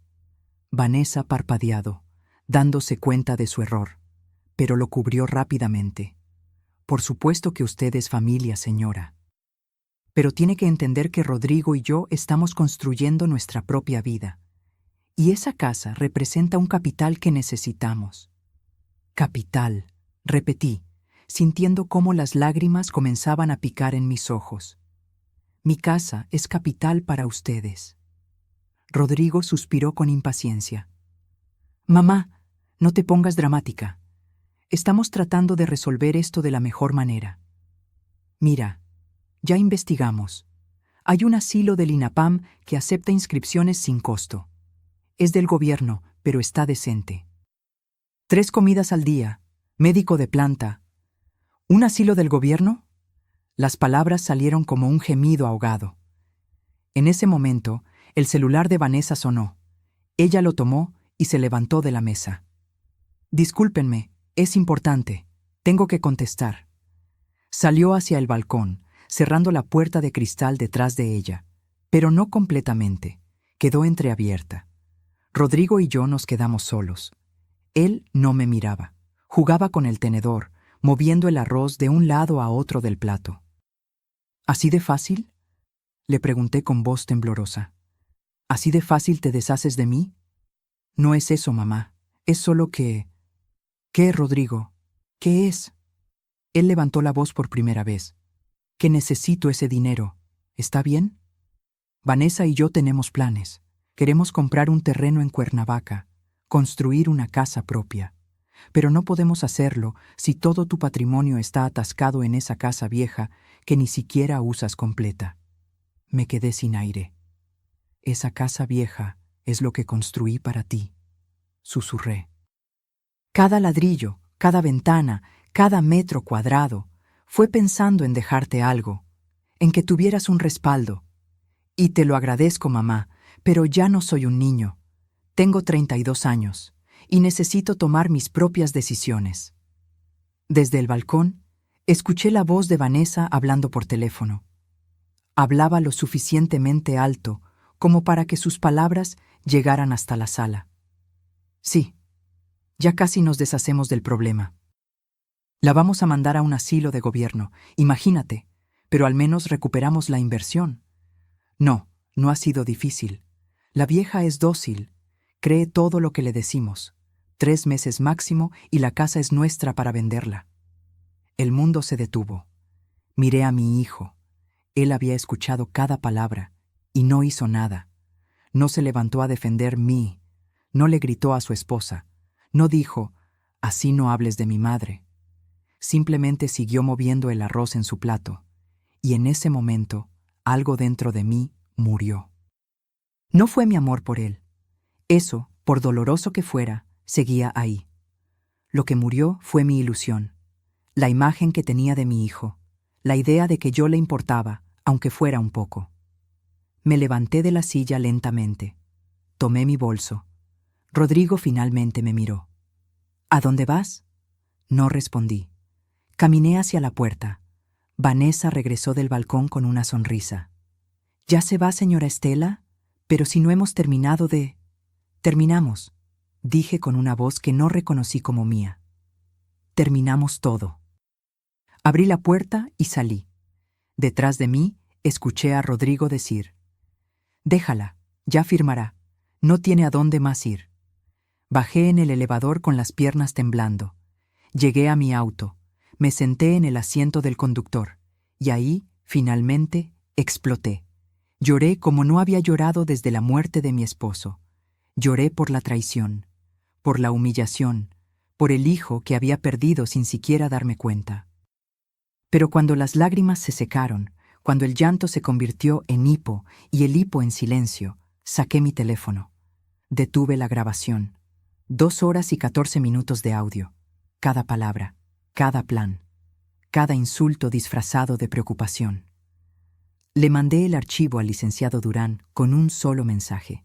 Vanessa parpadeado, dándose cuenta de su error, pero lo cubrió rápidamente. Por supuesto que usted es familia, señora. Pero tiene que entender que Rodrigo y yo estamos construyendo nuestra propia vida. Y esa casa representa un capital que necesitamos. Capital, repetí, sintiendo cómo las lágrimas comenzaban a picar en mis ojos. Mi casa es capital para ustedes. Rodrigo suspiró con impaciencia. Mamá, no te pongas dramática. Estamos tratando de resolver esto de la mejor manera. Mira, ya investigamos. Hay un asilo del INAPAM que acepta inscripciones sin costo. Es del gobierno, pero está decente. 3 comidas al día, médico de planta. ¿Un asilo del gobierno? Las palabras salieron como un gemido ahogado. En ese momento, el celular de Vanessa sonó. Ella lo tomó y se levantó de la mesa. Discúlpenme, es importante. Tengo que contestar. Salió hacia el balcón, cerrando la puerta de cristal detrás de ella, pero no completamente. Quedó entreabierta. Rodrigo y yo nos quedamos solos. Él no me miraba. Jugaba con el tenedor, moviendo el arroz de un lado a otro del plato. ¿Así de fácil? Le pregunté con voz temblorosa. ¿Así de fácil te deshaces de mí? No es eso, mamá. Es solo que... ¿Qué, Rodrigo? ¿Qué es? Él levantó la voz por primera vez. Que necesito ese dinero. ¿Está bien? Vanessa y yo tenemos planes. Queremos comprar un terreno en Cuernavaca, construir una casa propia. Pero no podemos hacerlo si todo tu patrimonio está atascado en esa casa vieja que ni siquiera usas completa. Me quedé sin aire. Esa casa vieja es lo que construí para ti, susurré. Cada ladrillo, cada ventana, cada metro cuadrado, fue pensando en dejarte algo, en que tuvieras un respaldo. Y te lo agradezco, mamá, pero ya no soy un niño. Tengo 32 años y necesito tomar mis propias decisiones. Desde el balcón, escuché la voz de Vanessa hablando por teléfono. Hablaba lo suficientemente alto como para que sus palabras llegaran hasta la sala. Sí, ya casi nos deshacemos del problema. La vamos a mandar a un asilo de gobierno, imagínate, pero al menos recuperamos la inversión. No, no ha sido difícil. La vieja es dócil, cree todo lo que le decimos. 3 meses máximo y la casa es nuestra para venderla. El mundo se detuvo. Miré a mi hijo. Él había escuchado cada palabra y no hizo nada. No se levantó a defender mí, no le gritó a su esposa, no dijo, así no hables de mi madre. Simplemente siguió moviendo el arroz en su plato, y en ese momento, algo dentro de mí murió. No fue mi amor por él. Eso, por doloroso que fuera, seguía ahí. Lo que murió fue mi ilusión, la imagen que tenía de mi hijo, la idea de que yo le importaba, aunque fuera un poco. Me levanté de la silla lentamente. Tomé mi bolso. Rodrigo finalmente me miró. ¿A dónde vas? No respondí. Caminé hacia la puerta. Vanessa regresó del balcón con una sonrisa. ¿Ya se va, señora Estela? Pero si no hemos terminado de... Terminamos, dije con una voz que no reconocí como mía. terminamos todo. Abrí la puerta y salí. Detrás de mí, escuché a Rodrigo decir: «Déjala, ya firmará, no tiene a dónde más ir». Bajé en el elevador con las piernas temblando. Llegué a mi auto, me senté en el asiento del conductor, y ahí, finalmente, exploté. Lloré como no había llorado desde la muerte de mi esposo. Lloré por la traición, por la humillación, por el hijo que había perdido sin siquiera darme cuenta. Pero cuando las lágrimas se secaron, cuando el llanto se convirtió en hipo y el hipo en silencio, saqué mi teléfono. Detuve la grabación. 2 horas y 14 minutos de audio. Cada palabra, cada plan, cada insulto disfrazado de preocupación. Le mandé el archivo al licenciado Durán con un solo mensaje: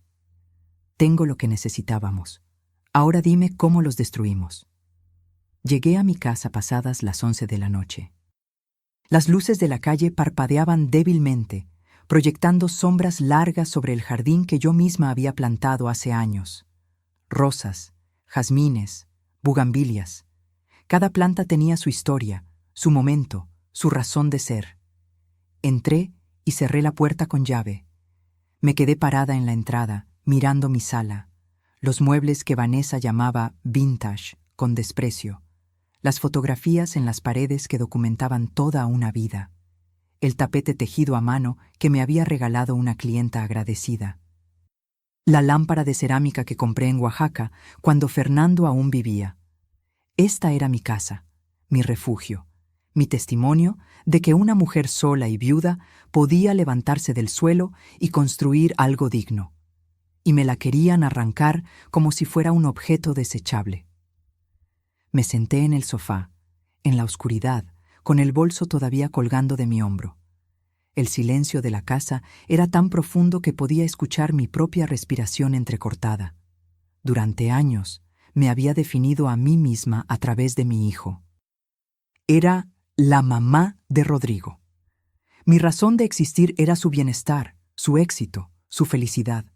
«Tengo lo que necesitábamos. Ahora dime cómo los destruimos». Llegué a mi casa pasadas las 11 de la noche. Las luces de la calle parpadeaban débilmente, proyectando sombras largas sobre el jardín que yo misma había plantado hace años. Rosas, jazmines, bugambilias. Cada planta tenía su historia, su momento, su razón de ser. Entré y cerré la puerta con llave. Me quedé parada en la entrada, mirando mi sala, los muebles que Vanessa llamaba vintage, con desprecio, las fotografías en las paredes que documentaban toda una vida, el tapete tejido a mano que me había regalado una clienta agradecida, la lámpara de cerámica que compré en Oaxaca cuando Fernando aún vivía. Esta era mi casa, mi refugio, mi testimonio de que una mujer sola y viuda podía levantarse del suelo y construir algo digno. Y me la querían arrancar como si fuera un objeto desechable. Me senté en el sofá, en la oscuridad, con el bolso todavía colgando de mi hombro. El silencio de la casa era tan profundo que podía escuchar mi propia respiración entrecortada. Durante años me había definido a mí misma a través de mi hijo. Era la mamá de Rodrigo. Mi razón de existir era su bienestar, su éxito, su felicidad.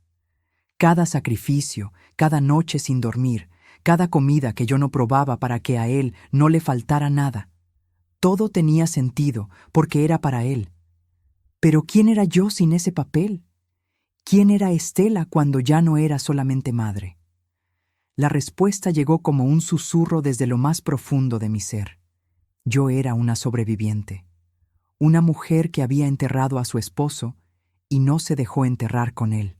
Cada sacrificio, cada noche sin dormir, cada comida que yo no probaba para que a él no le faltara nada. Todo tenía sentido porque era para él. Pero ¿quién era yo sin ese papel? ¿Quién era Estela cuando ya no era solamente madre? La respuesta llegó como un susurro desde lo más profundo de mi ser. Yo era una sobreviviente, una mujer que había enterrado a su esposo y no se dejó enterrar con él.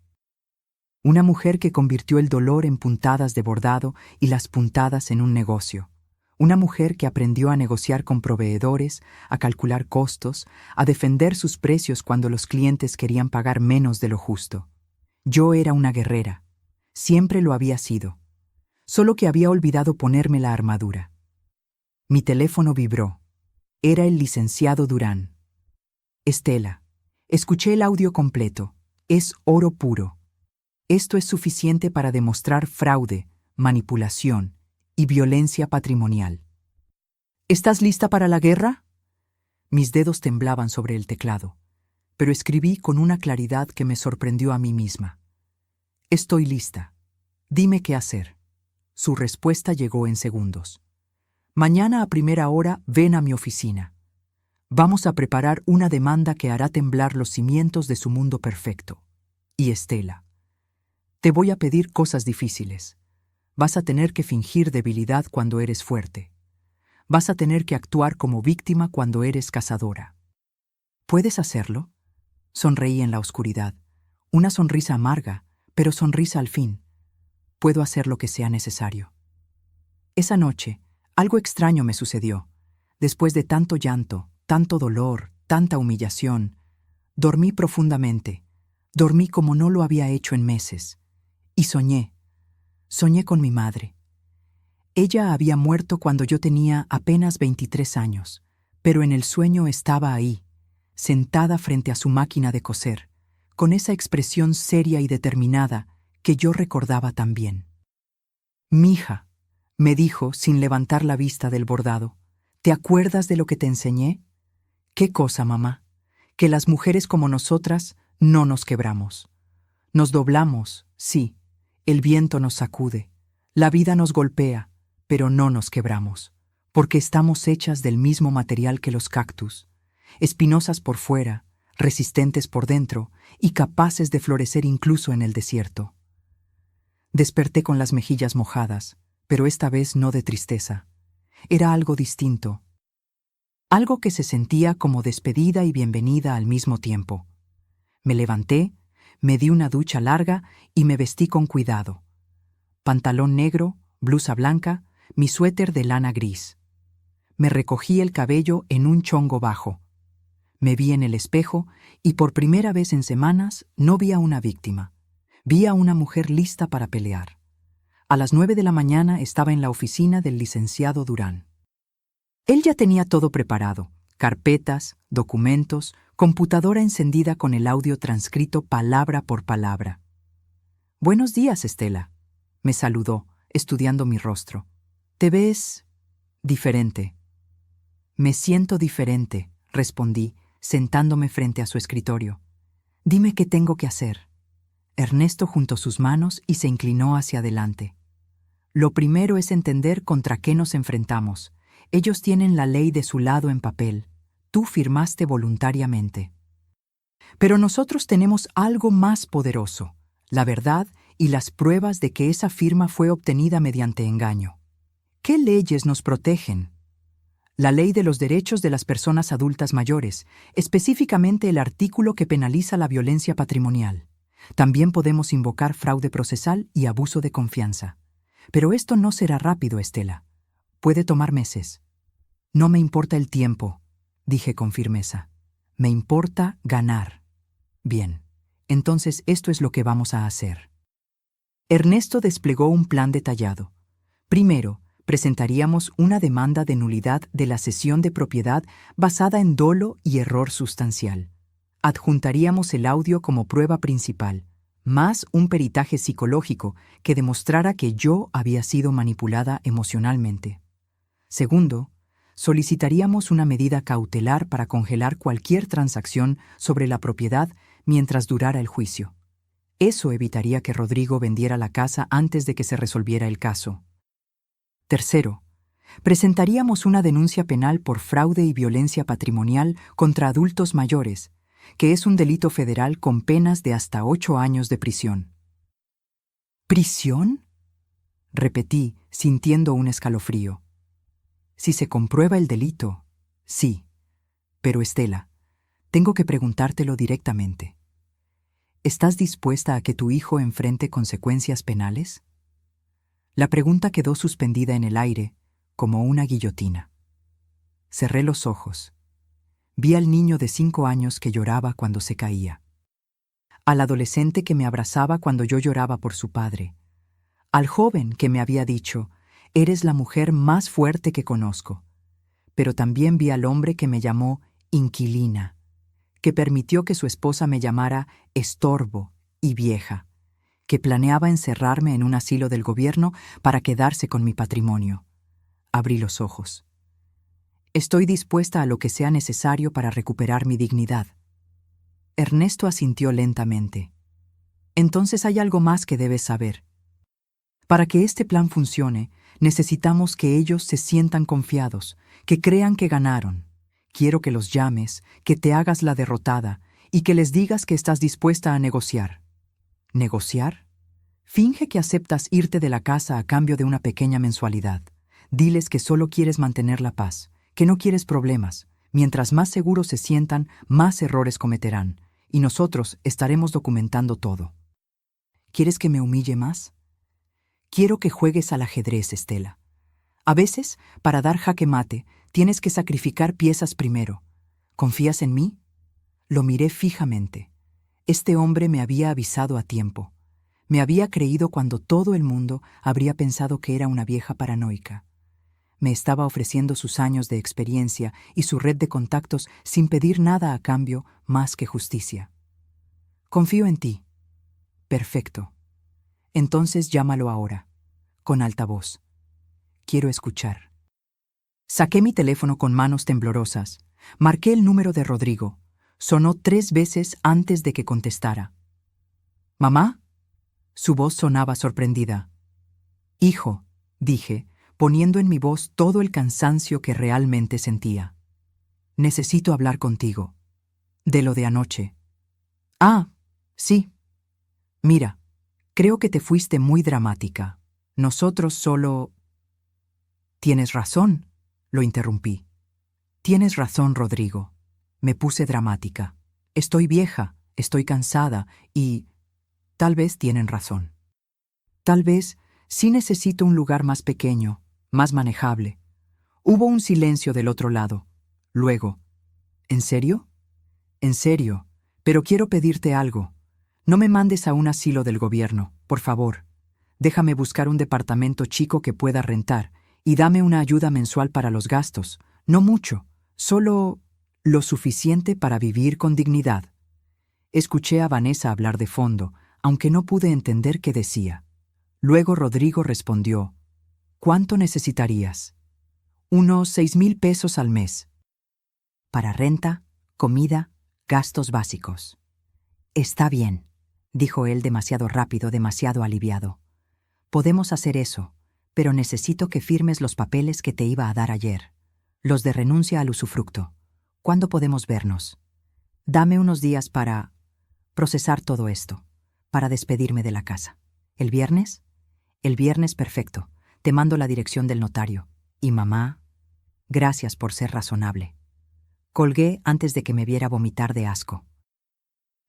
Una mujer que convirtió el dolor en puntadas de bordado y las puntadas en un negocio. Una mujer que aprendió a negociar con proveedores, a calcular costos, a defender sus precios cuando los clientes querían pagar menos de lo justo. Yo era una guerrera. Siempre lo había sido. Solo que había olvidado ponerme la armadura. Mi teléfono vibró. Era el licenciado Durán. «Estela, escuché el audio completo. Es oro puro. Esto es suficiente para demostrar fraude, manipulación y violencia patrimonial. ¿Estás lista para la guerra?». Mis dedos temblaban sobre el teclado, pero escribí con una claridad que me sorprendió a mí misma. «Estoy lista. Dime qué hacer». Su respuesta llegó en segundos. «Mañana a primera hora ven a mi oficina. Vamos a preparar una demanda que hará temblar los cimientos de su mundo perfecto. Y Estela, te voy a pedir cosas difíciles. Vas a tener que fingir debilidad cuando eres fuerte. Vas a tener que actuar como víctima cuando eres cazadora. ¿Puedes hacerlo?». Sonreí en la oscuridad. Una sonrisa amarga, pero sonrisa al fin. «Puedo hacer lo que sea necesario». Esa noche, algo extraño me sucedió. Después de tanto llanto, tanto dolor, tanta humillación, dormí profundamente. Dormí como no lo había hecho en meses. Y soñé con mi madre. Ella había muerto cuando yo tenía apenas 23 años, pero en el sueño estaba ahí, sentada frente a su máquina de coser, con esa expresión seria y determinada que yo recordaba tan bien. «Mija», me dijo sin levantar la vista del bordado, «¿te acuerdas de lo que te enseñé?». «¿Qué cosa, mamá?». «Que las mujeres como nosotras no nos quebramos. Nos doblamos, sí. El viento nos sacude, la vida nos golpea, pero no nos quebramos, porque estamos hechas del mismo material que los cactus, espinosas por fuera, resistentes por dentro y capaces de florecer incluso en el desierto. Desperté con las mejillas mojadas, pero esta vez no de tristeza. Era algo distinto, algo que se sentía como despedida y bienvenida al mismo tiempo. Me levanté, me di una ducha larga y me vestí con cuidado. Pantalón negro, blusa blanca, mi suéter de lana gris. Me recogí el cabello en un chongo bajo. Me vi en el espejo y por primera vez en semanas no vi a una víctima. Vi a una mujer lista para pelear. A las 9 de la mañana estaba en la oficina del licenciado Durán. Él ya tenía todo preparado: carpetas, documentos, computadora encendida con el audio transcrito palabra por palabra. «Buenos días, Estela», me saludó, estudiando mi rostro. «Te ves diferente». «Me siento diferente», respondí, sentándome frente a su escritorio. «Dime qué tengo que hacer». Ernesto juntó sus manos y se inclinó hacia adelante. «Lo primero es entender contra qué nos enfrentamos. Ellos tienen la ley de su lado en papel. Tú firmaste voluntariamente. Pero nosotros tenemos algo más poderoso: la verdad y las pruebas de que esa firma fue obtenida mediante engaño. ¿Qué leyes nos protegen? La ley de los derechos de las personas adultas mayores, específicamente el artículo que penaliza la violencia patrimonial. También podemos invocar fraude procesal y abuso de confianza. Pero esto no será rápido, Estela. Puede tomar meses». «No me importa el tiempo», dije con firmeza. «Me importa ganar». «Bien, entonces esto es lo que vamos a hacer». Ernesto desplegó un plan detallado. Primero, presentaríamos una demanda de nulidad de la cesión de propiedad basada en dolo y error sustancial. Adjuntaríamos el audio como prueba principal, más un peritaje psicológico que demostrara que yo había sido manipulada emocionalmente. Segundo, solicitaríamos una medida cautelar para congelar cualquier transacción sobre la propiedad mientras durara el juicio. Eso evitaría que Rodrigo vendiera la casa antes de que se resolviera el caso. Tercero, presentaríamos una denuncia penal por fraude y violencia patrimonial contra adultos mayores, que es un delito federal con penas de hasta 8 años de prisión. ¿Prisión?, repetí, sintiendo un escalofrío. Si se comprueba el delito, sí. Pero Estela, tengo que preguntártelo directamente. ¿Estás dispuesta a que tu hijo enfrente consecuencias penales? La pregunta quedó suspendida en el aire, como una guillotina. Cerré los ojos. Vi al niño de 5 años que lloraba cuando se caía. Al adolescente que me abrazaba cuando yo lloraba por su padre. Al joven que me había dicho: «Eres la mujer más fuerte que conozco». Pero también vi al hombre que me llamó inquilina, que permitió que su esposa me llamara estorbo y vieja, que planeaba encerrarme en un asilo del gobierno para quedarse con mi patrimonio. Abrí los ojos. Estoy dispuesta a lo que sea necesario para recuperar mi dignidad. Ernesto asintió lentamente. Entonces hay algo más que debes saber. Para que este plan funcione, necesitamos que ellos se sientan confiados, que crean que ganaron. Quiero que los llames, que te hagas la derrotada y que les digas que estás dispuesta a negociar. ¿Negociar? Finge que aceptas irte de la casa a cambio de una pequeña mensualidad. Diles que solo quieres mantener la paz, que no quieres problemas. Mientras más seguros se sientan, más errores cometerán, y nosotros estaremos documentando todo. ¿Quieres que me humille más? Quiero que juegues al ajedrez, Estela. A veces, para dar jaque mate, tienes que sacrificar piezas primero. ¿Confías en mí? Lo miré fijamente. Este hombre me había avisado a tiempo. Me había creído cuando todo el mundo habría pensado que era una vieja paranoica. Me estaba ofreciendo sus años de experiencia y su red de contactos sin pedir nada a cambio más que justicia. Confío en ti. Perfecto. Entonces llámalo ahora, con alta voz. Quiero escuchar. Saqué mi teléfono con manos temblorosas. Marqué el número de Rodrigo. Sonó 3 veces antes de que contestara. «¿Mamá?» Su voz sonaba sorprendida. «Hijo», dije, poniendo en mi voz todo el cansancio que realmente sentía. Necesito hablar contigo. De lo de anoche. Ah, sí. Mira, creo que te fuiste muy dramática. Nosotros solo... Tienes razón, lo interrumpí. Tienes razón, Rodrigo. Me puse dramática. Estoy vieja, estoy cansada y... Tal vez tienen razón. Tal vez sí necesito un lugar más pequeño, más manejable. Hubo un silencio del otro lado. Luego, ¿en serio? En serio, pero quiero pedirte algo. No me mandes a un asilo del gobierno, por favor. Déjame buscar un departamento chico que pueda rentar y dame una ayuda mensual para los gastos. No mucho, solo lo suficiente para vivir con dignidad. Escuché a Vanessa hablar de fondo, aunque no pude entender qué decía. Luego Rodrigo respondió: ¿Cuánto necesitarías? Unos 6,000 pesos al mes. Para renta, comida, gastos básicos. Está bien, dijo él demasiado rápido, demasiado aliviado. Podemos hacer eso, pero necesito que firmes los papeles que te iba a dar ayer. Los de renuncia al usufructo. ¿Cuándo podemos vernos? Dame unos días para procesar todo esto, para despedirme de la casa. ¿El viernes? El viernes, perfecto. Te mando la dirección del notario. Y mamá, gracias por ser razonable. Colgué antes de que me viera vomitar de asco.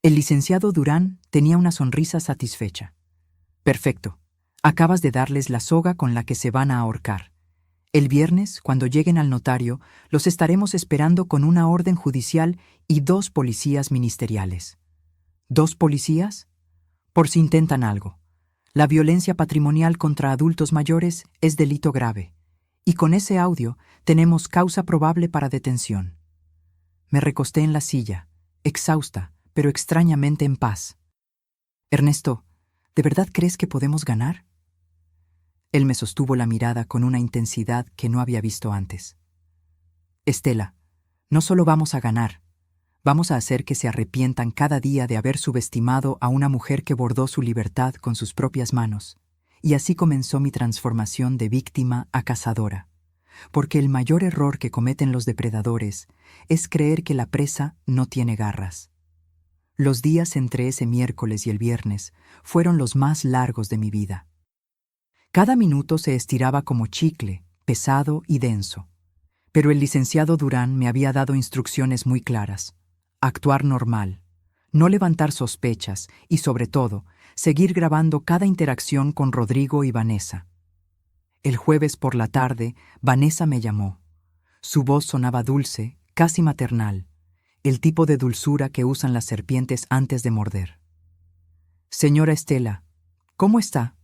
El licenciado Durán tenía una sonrisa satisfecha. Perfecto. Acabas de darles la soga con la que se van a ahorcar. El viernes, cuando lleguen al notario, los estaremos esperando con una orden judicial y 2 policías ministeriales. ¿2 policías? Por si intentan algo. La violencia patrimonial contra adultos mayores es delito grave. Y con ese audio tenemos causa probable para detención. Me recosté en la silla, exhausta, pero extrañamente en paz. Ernesto, ¿de verdad crees que podemos ganar? Él me sostuvo la mirada con una intensidad que no había visto antes. Estela, no solo vamos a ganar, vamos a hacer que se arrepientan cada día de haber subestimado a una mujer que bordó su libertad con sus propias manos. Y así comenzó mi transformación de víctima a cazadora. Porque el mayor error que cometen los depredadores es creer que la presa no tiene garras. Los días entre ese miércoles y el viernes fueron los más largos de mi vida. Cada minuto se estiraba como chicle, pesado y denso. Pero el licenciado Durán me había dado instrucciones muy claras. Actuar normal, no levantar sospechas y, sobre todo, seguir grabando cada interacción con Rodrigo y Vanessa. El jueves por la tarde, Vanessa me llamó. Su voz sonaba dulce, casi maternal, el tipo de dulzura que usan las serpientes antes de morder. Señora Estela, ¿cómo está?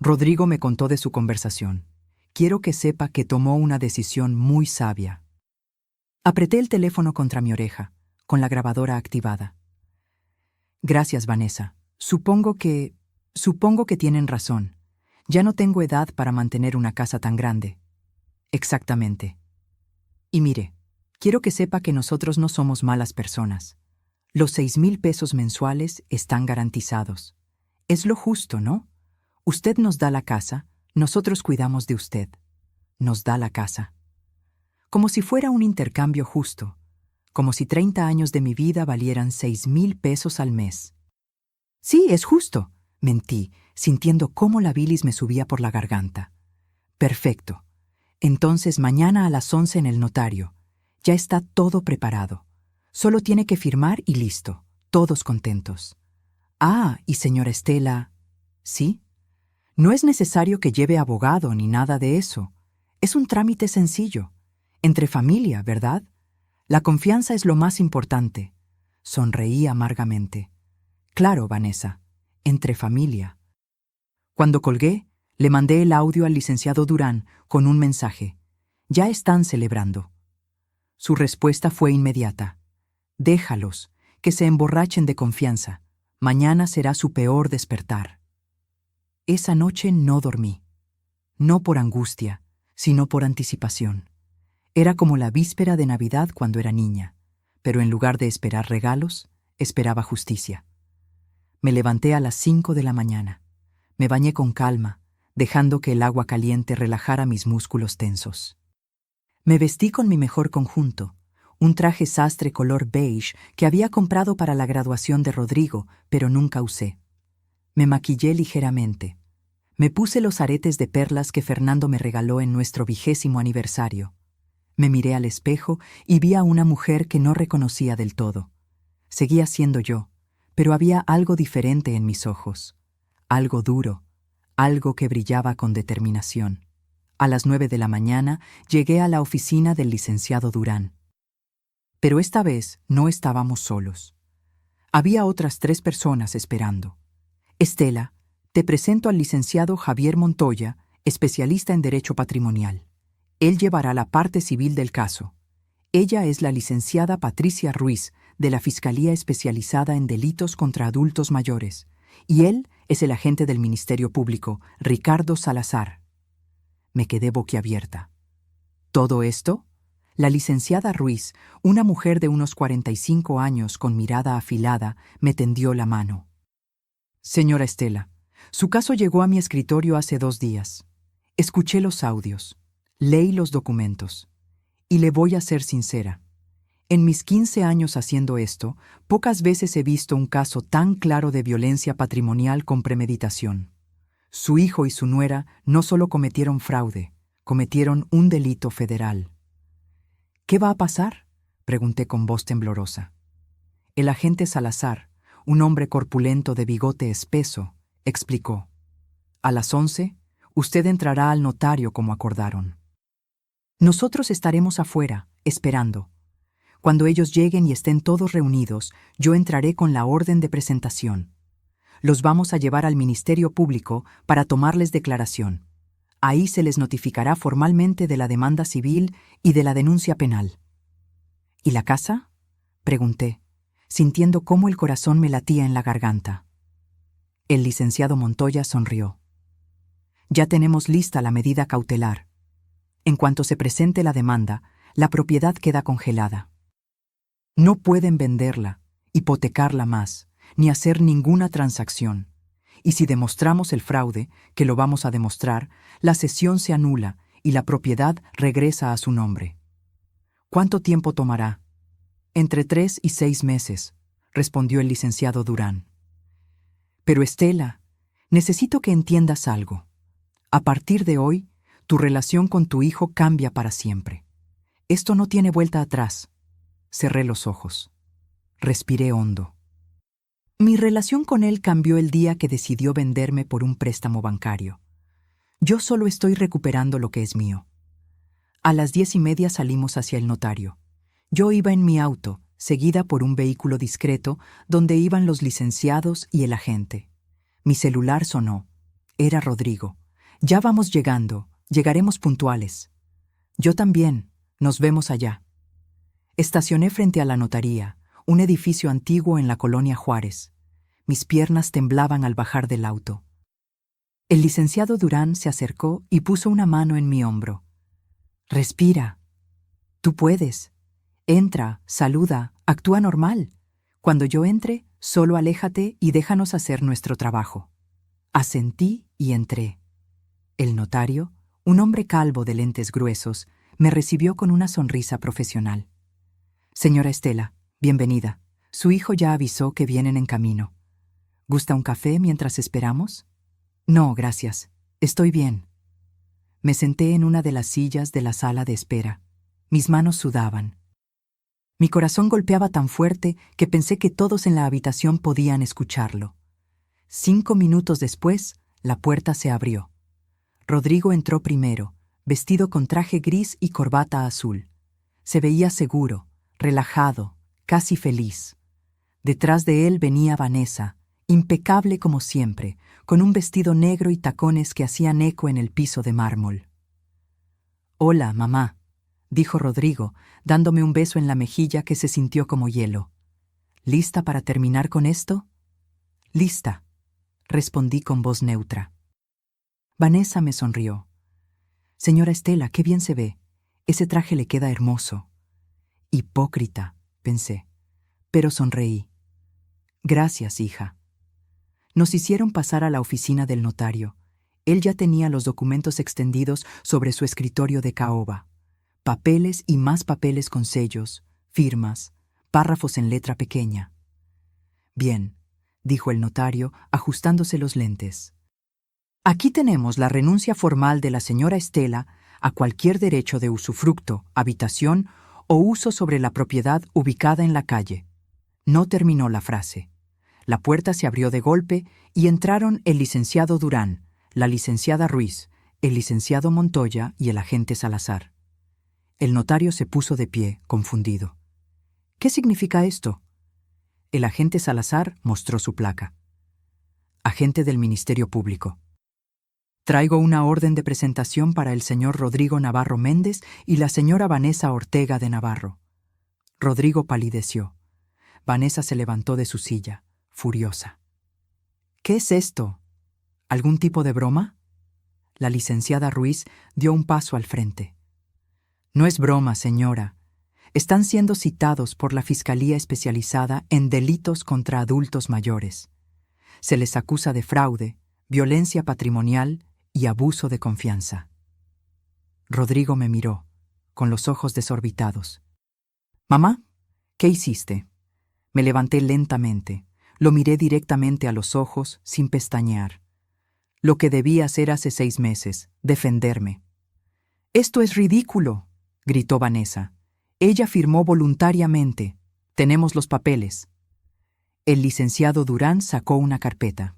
Rodrigo me contó de su conversación. Quiero que sepa que tomó una decisión muy sabia. Apreté el teléfono contra mi oreja, con la grabadora activada. Gracias, Vanessa. Supongo que tienen razón. Ya no tengo edad para mantener una casa tan grande. Exactamente. Y mire, quiero que sepa que nosotros no somos malas personas. Los 6,000 pesos mensuales están garantizados. Es lo justo, ¿no? Usted nos da la casa, nosotros cuidamos de usted. Nos da la casa. Como si fuera un intercambio justo. Como si 30 años de mi vida valieran 6,000 pesos al mes. Sí, es justo, mentí, sintiendo cómo la bilis me subía por la garganta. Perfecto. Entonces mañana a las 11 en el notario. Ya está todo preparado. Solo tiene que firmar y listo. Todos contentos. Ah, y señora Estela... ¿Sí? No es necesario que lleve abogado ni nada de eso. Es un trámite sencillo. Entre familia, ¿verdad? La confianza es lo más importante. Sonreí amargamente. Claro, Vanessa. Entre familia. Cuando colgué, le mandé el audio al licenciado Durán con un mensaje. Ya están celebrando. Su respuesta fue inmediata. Déjalos, que se emborrachen de confianza. Mañana será su peor despertar. Esa noche no dormí. No por angustia, sino por anticipación. Era como la víspera de Navidad cuando era niña, pero en lugar de esperar regalos, esperaba justicia. Me levanté a las 5 de la mañana. Me bañé con calma, dejando que el agua caliente relajara mis músculos tensos. Me vestí con mi mejor conjunto, un traje sastre color beige que había comprado para la graduación de Rodrigo, pero nunca usé. Me maquillé ligeramente. Me puse los aretes de perlas que Fernando me regaló en nuestro 20º aniversario. Me miré al espejo y vi a una mujer que no reconocía del todo. Seguía siendo yo, pero había algo diferente en mis ojos. Algo duro, algo que brillaba con determinación. A las 9 de la mañana llegué a la oficina del licenciado Durán. Pero esta vez no estábamos solos. Había otras 3 personas esperando. Estela, te presento al licenciado Javier Montoya, especialista en Derecho Patrimonial. Él llevará la parte civil del caso. Ella es la licenciada Patricia Ruiz, de la Fiscalía Especializada en Delitos contra Adultos Mayores, y él es el agente del Ministerio Público, Ricardo Salazar. Me quedé boquiabierta. ¿Todo esto? La licenciada Ruiz, una mujer de unos 45 años con mirada afilada, me tendió la mano. Señora Estela, su caso llegó a mi escritorio hace 2 días. Escuché los audios, leí los documentos, y le voy a ser sincera. En mis 15 años haciendo esto, pocas veces he visto un caso tan claro de violencia patrimonial con premeditación. Su hijo y su nuera no solo cometieron fraude, cometieron un delito federal. ¿Qué va a pasar?, pregunté con voz temblorosa. El agente Salazar, un hombre corpulento de bigote espeso, explicó. A las 11, usted entrará al notario como acordaron. Nosotros estaremos afuera, esperando. Cuando ellos lleguen y estén todos reunidos, yo entraré con la orden de presentación. Los vamos a llevar al Ministerio Público para tomarles declaración. Ahí se les notificará formalmente de la demanda civil y de la denuncia penal. ¿Y la casa?, pregunté, sintiendo cómo el corazón me latía en la garganta. El licenciado Montoya sonrió. Ya tenemos lista la medida cautelar. En cuanto se presente la demanda, la propiedad queda congelada. No pueden venderla, hipotecarla más, ni hacer ninguna transacción. Y si demostramos el fraude, que lo vamos a demostrar, la cesión se anula y la propiedad regresa a su nombre. ¿Cuánto tiempo tomará? Entre 3 y 6 meses, respondió el licenciado Durán. Pero Estela, necesito que entiendas algo. A partir de hoy, tu relación con tu hijo cambia para siempre. Esto no tiene vuelta atrás. Cerré los ojos. Respiré hondo. Mi relación con él cambió el día que decidió venderme por un préstamo bancario. Yo solo estoy recuperando lo que es mío. A las 10:30 salimos hacia el notario. Yo iba en mi auto, seguida por un vehículo discreto, donde iban los licenciados y el agente. Mi celular sonó. Era Rodrigo. Ya vamos llegando, llegaremos puntuales. Yo también, nos vemos allá. Estacioné frente a la notaría, un edificio antiguo en la colonia Juárez. Mis piernas temblaban al bajar del auto. El licenciado Durán se acercó y puso una mano en mi hombro. Respira. Tú puedes. Entra, saluda, actúa normal. Cuando yo entre, solo aléjate y déjanos hacer nuestro trabajo. Asentí y entré. El notario, un hombre calvo de lentes gruesos, me recibió con una sonrisa profesional. Señora Estela, bienvenida. Su hijo ya avisó que vienen en camino. ¿Gusta un café mientras esperamos? No, gracias. Estoy bien. Me senté en una de las sillas de la sala de espera. Mis manos sudaban. Mi corazón golpeaba tan fuerte que pensé que todos en la habitación podían escucharlo. 5 minutos después, la puerta se abrió. Rodrigo entró primero, vestido con traje gris y corbata azul. Se veía seguro, relajado, casi feliz. Detrás de él venía Vanessa, impecable como siempre, con un vestido negro y tacones que hacían eco en el piso de mármol. «Hola, mamá», dijo Rodrigo, dándome un beso en la mejilla que se sintió como hielo. «¿Lista para terminar con esto?» «Lista», respondí con voz neutra. Vanessa me sonrió. «Señora Estela, qué bien se ve. Ese traje le queda hermoso». Hipócrita, pensé, pero sonreí. «Gracias, hija». Nos hicieron pasar a la oficina del notario. Él ya tenía los documentos extendidos sobre su escritorio de caoba. Papeles y más papeles con sellos, firmas, párrafos en letra pequeña. Bien, dijo el notario, ajustándose los lentes. Aquí tenemos la renuncia formal de la señora Estela a cualquier derecho de usufructo, habitación o uso sobre la propiedad ubicada en la calle. No terminó la frase. La puerta se abrió de golpe y entraron el licenciado Durán, la licenciada Ruiz, el licenciado Montoya y el agente Salazar. El notario se puso de pie, confundido. ¿Qué significa esto? El agente Salazar mostró su placa. Agente del Ministerio Público. Traigo una orden de presentación para el señor Rodrigo Navarro Méndez y la señora Vanessa Ortega de Navarro. Rodrigo palideció. Vanessa se levantó de su silla, furiosa. ¿Qué es esto? ¿Algún tipo de broma? La licenciada Ruiz dio un paso al frente. No es broma, señora. Están siendo citados por la Fiscalía Especializada en Delitos contra Adultos Mayores. Se les acusa de fraude, violencia patrimonial y abuso de confianza. Rodrigo me miró, con los ojos desorbitados. «Mamá, ¿qué hiciste?» Me levanté lentamente, lo miré directamente a los ojos, sin pestañear. Lo que debí hacer hace 6 meses, defenderme. «¡Esto es ridículo!», gritó Vanessa. «Ella firmó voluntariamente. Tenemos los papeles». El licenciado Durán sacó una carpeta.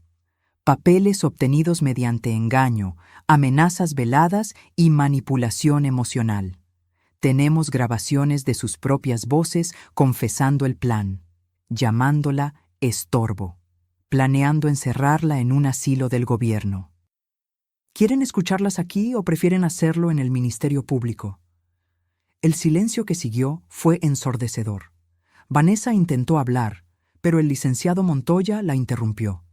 Papeles obtenidos mediante engaño, amenazas veladas y manipulación emocional. Tenemos grabaciones de sus propias voces confesando el plan, llamándola estorbo, planeando encerrarla en un asilo del gobierno. ¿Quieren escucharlas aquí o prefieren hacerlo en el Ministerio Público? El silencio que siguió fue ensordecedor. Vanessa intentó hablar, pero el licenciado Montoya la interrumpió.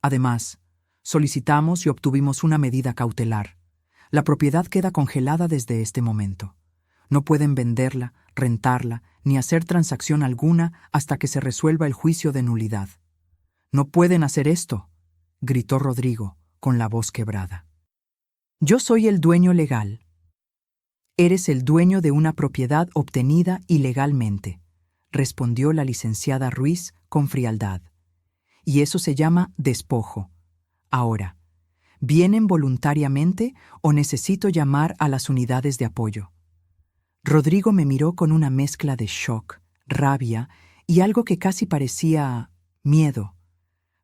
Además, solicitamos y obtuvimos una medida cautelar. La propiedad queda congelada desde este momento. No pueden venderla, rentarla, ni hacer transacción alguna hasta que se resuelva el juicio de nulidad. «No pueden hacer esto», gritó Rodrigo, con la voz quebrada. «Yo soy el dueño legal». «Eres el dueño de una propiedad obtenida ilegalmente», respondió la licenciada Ruiz con frialdad. «Y eso se llama despojo. Ahora, ¿vienen voluntariamente o necesito llamar a las unidades de apoyo?» Rodrigo me miró con una mezcla de shock, rabia y algo que casi parecía miedo.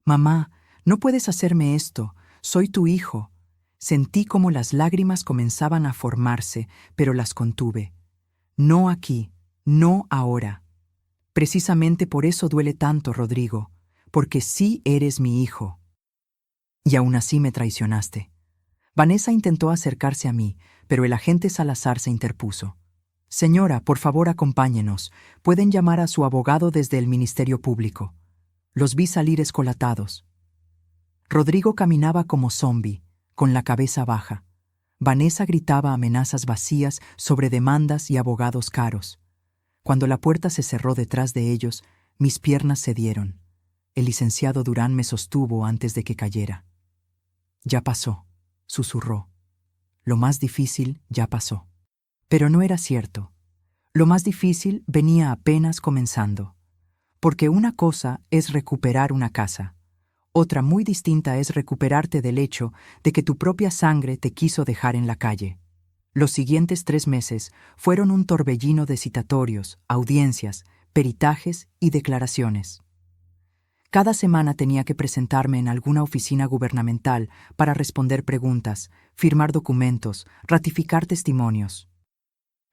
«Mamá, no puedes hacerme esto. Soy tu hijo». Sentí como las lágrimas comenzaban a formarse, pero las contuve. «No aquí, no ahora. Precisamente por eso duele tanto, Rodrigo, porque sí eres mi hijo. Y aún así me traicionaste». Vanessa intentó acercarse a mí, pero el agente Salazar se interpuso. «Señora, por favor, acompáñenos. Pueden llamar a su abogado desde el Ministerio Público». Los vi salir escolatados. Rodrigo caminaba como zombi, con la cabeza baja. Vanessa gritaba amenazas vacías sobre demandas y abogados caros. Cuando la puerta se cerró detrás de ellos, mis piernas cedieron. El licenciado Durán me sostuvo antes de que cayera. «Ya pasó», susurró. «Lo más difícil ya pasó». Pero no era cierto. Lo más difícil venía apenas comenzando. Porque una cosa es recuperar una casa. Otra muy distinta es recuperarte del hecho de que tu propia sangre te quiso dejar en la calle. Los siguientes 3 meses fueron un torbellino de citatorios, audiencias, peritajes y declaraciones. Cada semana tenía que presentarme en alguna oficina gubernamental para responder preguntas, firmar documentos, ratificar testimonios.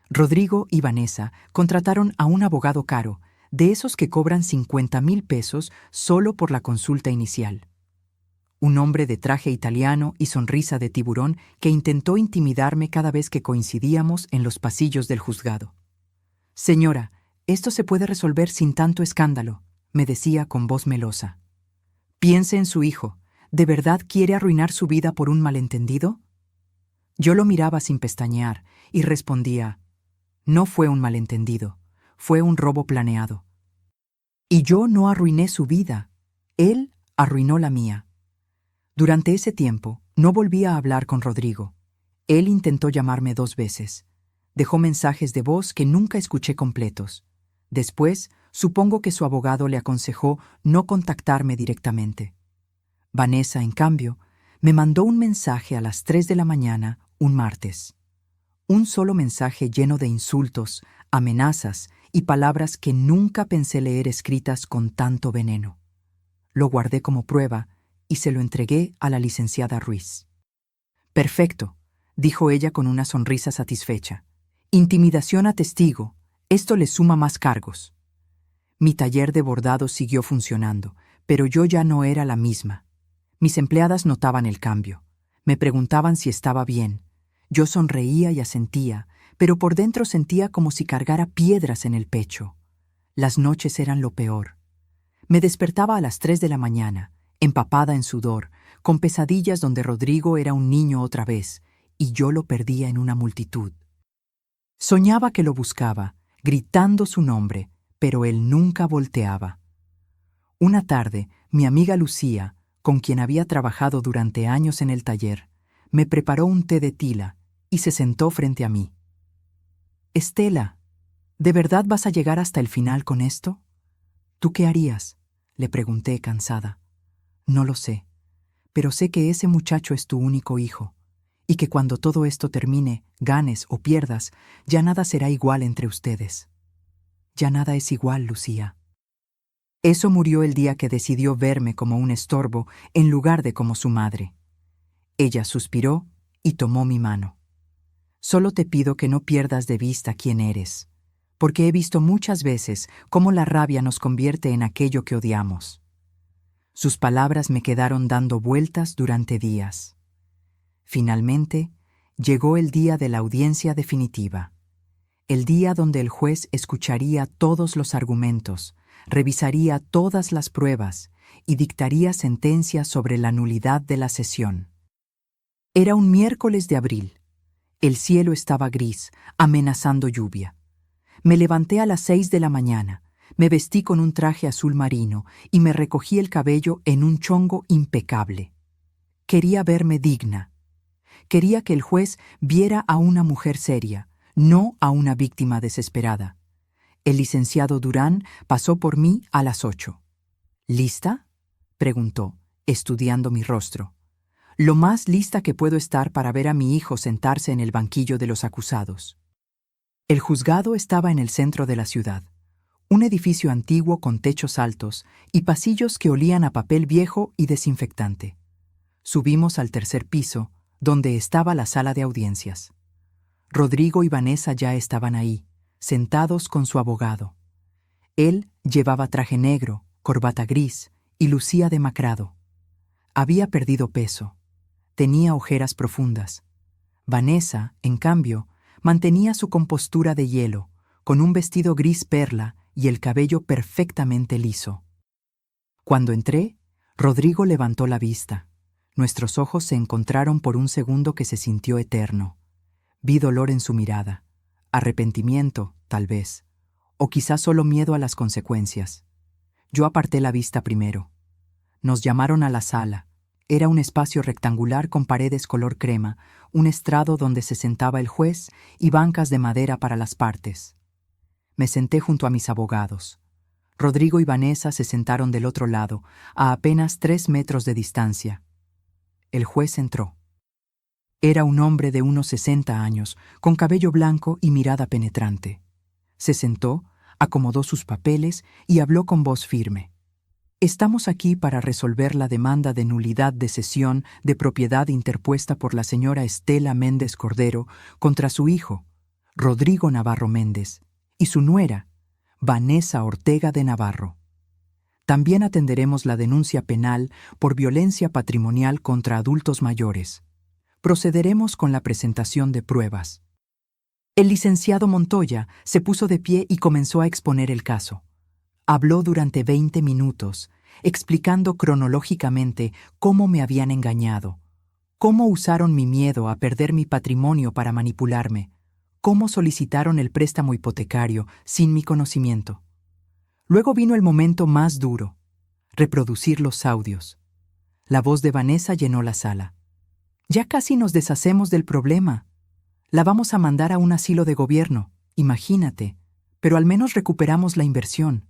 Rodrigo y Vanessa contrataron a un abogado caro, de esos que cobran 50,000 pesos solo por la consulta inicial. Un hombre de traje italiano y sonrisa de tiburón que intentó intimidarme cada vez que coincidíamos en los pasillos del juzgado. «Señora, esto se puede resolver sin tanto escándalo», me decía con voz melosa. «Piense en su hijo. ¿De verdad quiere arruinar su vida por un malentendido?» Yo lo miraba sin pestañear y respondía: «No fue un malentendido, fue un robo planeado. Y yo no arruiné su vida, él arruinó la mía». Durante ese tiempo, No volví a hablar con Rodrigo. Él intentó llamarme 2 veces. Dejó mensajes de voz que nunca escuché completos. Después, supongo que su abogado le aconsejó no contactarme directamente. Vanessa, en cambio, me mandó un mensaje a las 3 de la mañana, un martes. Un solo mensaje lleno de insultos, amenazas y palabras que nunca pensé leer escritas con tanto veneno. Lo guardé como prueba y se lo entregué a la licenciada Ruiz. «Perfecto», dijo ella con una sonrisa satisfecha. «Intimidación a testigo. Esto le suma más cargos». Mi taller de bordado siguió funcionando, pero yo ya no era la misma. Mis empleadas notaban el cambio. Me preguntaban si estaba bien. Yo sonreía y asentía, pero por dentro sentía como si cargara piedras en el pecho. Las noches eran lo peor. Me despertaba a las 3 de la mañana, empapada en sudor, con pesadillas donde Rodrigo era un niño otra vez, y yo lo perdía en una multitud. Soñaba que lo buscaba, gritando su nombre, pero él nunca volteaba. Una tarde, mi amiga Lucía, con quien había trabajado durante años en el taller, me preparó un té de tila y se sentó frente a mí. «Estela, ¿de verdad vas a llegar hasta el final con esto?» «¿Tú qué harías?», le pregunté cansada. «No lo sé, pero sé que ese muchacho es tu único hijo, y que cuando todo esto termine, ganes o pierdas, ya nada será igual entre ustedes». «Ya nada es igual, Lucía». Eso murió el día que decidió verme como un estorbo en lugar de como su madre. Ella suspiró y tomó mi mano. «Solo te pido que no pierdas de vista quién eres, porque he visto muchas veces cómo la rabia nos convierte en aquello que odiamos». Sus palabras me quedaron dando vueltas durante días. Finalmente, llegó el día de la audiencia definitiva. El día donde el juez escucharía todos los argumentos, revisaría todas las pruebas y dictaría sentencia sobre la nulidad de la sesión. Era un miércoles de abril. El cielo estaba gris, amenazando lluvia. Me levanté a las 6 de la mañana, me vestí con un traje azul marino y me recogí el cabello en un chongo impecable. Quería verme digna. Quería que el juez viera a una mujer seria, no a una víctima desesperada. El licenciado Durán pasó por mí a las 8. «¿Lista?», preguntó, estudiando mi rostro. «Lo más lista que puedo estar para ver a mi hijo sentarse en el banquillo de los acusados». El juzgado estaba en el centro de la ciudad, un edificio antiguo con techos altos y pasillos que olían a papel viejo y desinfectante. Subimos al 3er piso, donde estaba la sala de audiencias. Rodrigo y Vanessa ya estaban ahí, sentados con su abogado. Él llevaba traje negro, corbata gris y lucía demacrado. Había perdido peso. Tenía ojeras profundas. Vanessa, en cambio, mantenía su compostura de hielo, con un vestido gris perla y el cabello perfectamente liso. Cuando entré, Rodrigo levantó la vista. Nuestros ojos se encontraron por un segundo que se sintió eterno. Vi dolor en su mirada, arrepentimiento, tal vez, o quizás solo miedo a las consecuencias. Yo aparté la vista primero. Nos llamaron a la sala. Era un espacio rectangular con paredes color crema, un estrado donde se sentaba el juez y bancas de madera para las partes. Me senté junto a mis abogados. Rodrigo y Vanessa se sentaron del otro lado, a apenas 3 metros de distancia. El juez entró. Era un hombre de unos 60 años, con cabello blanco y mirada penetrante. Se sentó, acomodó sus papeles y habló con voz firme. «Estamos aquí para resolver la demanda de nulidad de cesión de propiedad interpuesta por la señora Estela Méndez Cordero contra su hijo, Rodrigo Navarro Méndez, y su nuera, Vanessa Ortega de Navarro. También atenderemos la denuncia penal por violencia patrimonial contra adultos mayores. Procederemos con la presentación de pruebas». El licenciado Montoya se puso de pie y comenzó a exponer el caso. Habló durante 20 minutos, explicando cronológicamente cómo me habían engañado, cómo usaron mi miedo a perder mi patrimonio para manipularme, cómo solicitaron el préstamo hipotecario sin mi conocimiento. Luego vino el momento más duro, reproducir los audios. La voz de Vanessa llenó la sala. Ya casi nos deshacemos del problema. La vamos a mandar a un asilo de gobierno, imagínate, pero al menos recuperamos la inversión.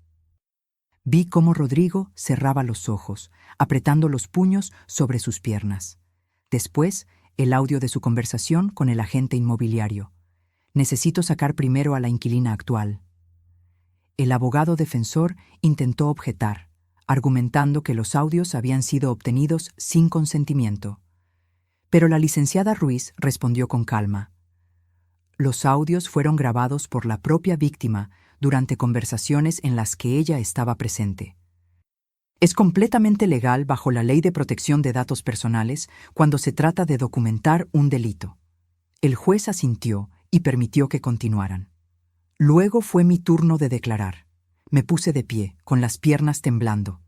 Vi cómo Rodrigo cerraba los ojos, apretando los puños sobre sus piernas. Después, el audio de su conversación con el agente inmobiliario. Necesito sacar primero a la inquilina actual. El abogado defensor intentó objetar, argumentando que los audios habían sido obtenidos sin consentimiento. Pero la licenciada Ruiz respondió con calma. Los audios fueron grabados por la propia víctima durante conversaciones en las que ella estaba presente. Es completamente legal bajo la Ley de Protección de Datos Personales cuando se trata de documentar un delito. El juez asintió y permitió que continuaran. Luego fue mi turno de declarar. Me puse de pie, con las piernas temblando.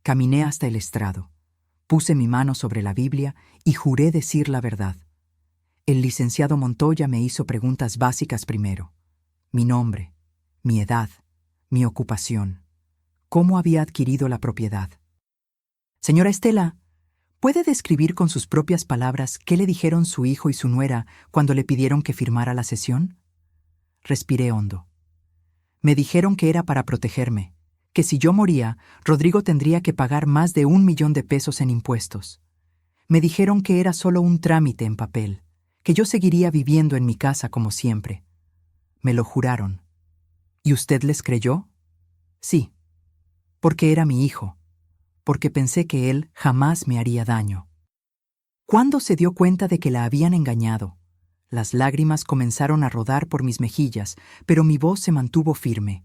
Caminé hasta el estrado. Puse mi mano sobre la Biblia y juré decir la verdad. El licenciado Montoya me hizo preguntas básicas primero. Mi nombre, mi edad, mi ocupación. ¿Cómo había adquirido la propiedad? Señora Estela, ¿puede describir con sus propias palabras qué le dijeron su hijo y su nuera cuando le pidieron que firmara la cesión? Respiré hondo. Me dijeron que era para protegerme, que si yo moría, Rodrigo tendría que pagar más de 1 millón de pesos en impuestos. Me dijeron que era solo un trámite en papel, que yo seguiría viviendo en mi casa como siempre. Me lo juraron. ¿Y usted les creyó? Sí, porque era mi hijo, porque pensé que él jamás me haría daño. ¿Cuándo se dio cuenta de que la habían engañado? Las lágrimas comenzaron a rodar por mis mejillas, pero mi voz se mantuvo firme.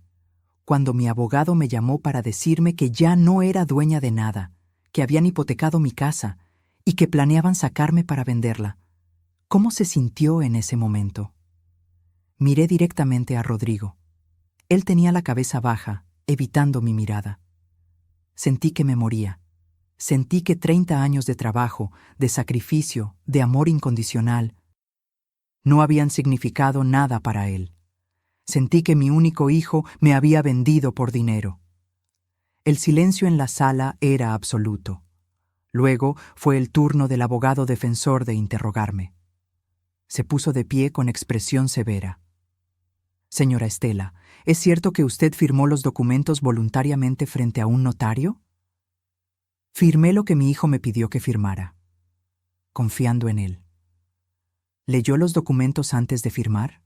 Cuando mi abogado me llamó para decirme que ya no era dueña de nada, que habían hipotecado mi casa y que planeaban sacarme para venderla. ¿Cómo se sintió en ese momento? Miré directamente a Rodrigo. Él tenía la cabeza baja, evitando mi mirada. Sentí que me moría. Sentí que 30 años de trabajo, de sacrificio, de amor incondicional, no habían significado nada para él. Sentí que mi único hijo me había vendido por dinero. El silencio en la sala era absoluto. Luego fue el turno del abogado defensor de interrogarme. Se puso de pie con expresión severa. Señora Estela, ¿es cierto que usted firmó los documentos voluntariamente frente a un notario? Firmé lo que mi hijo me pidió que firmara, confiando en él. ¿Leyó los documentos antes de firmar?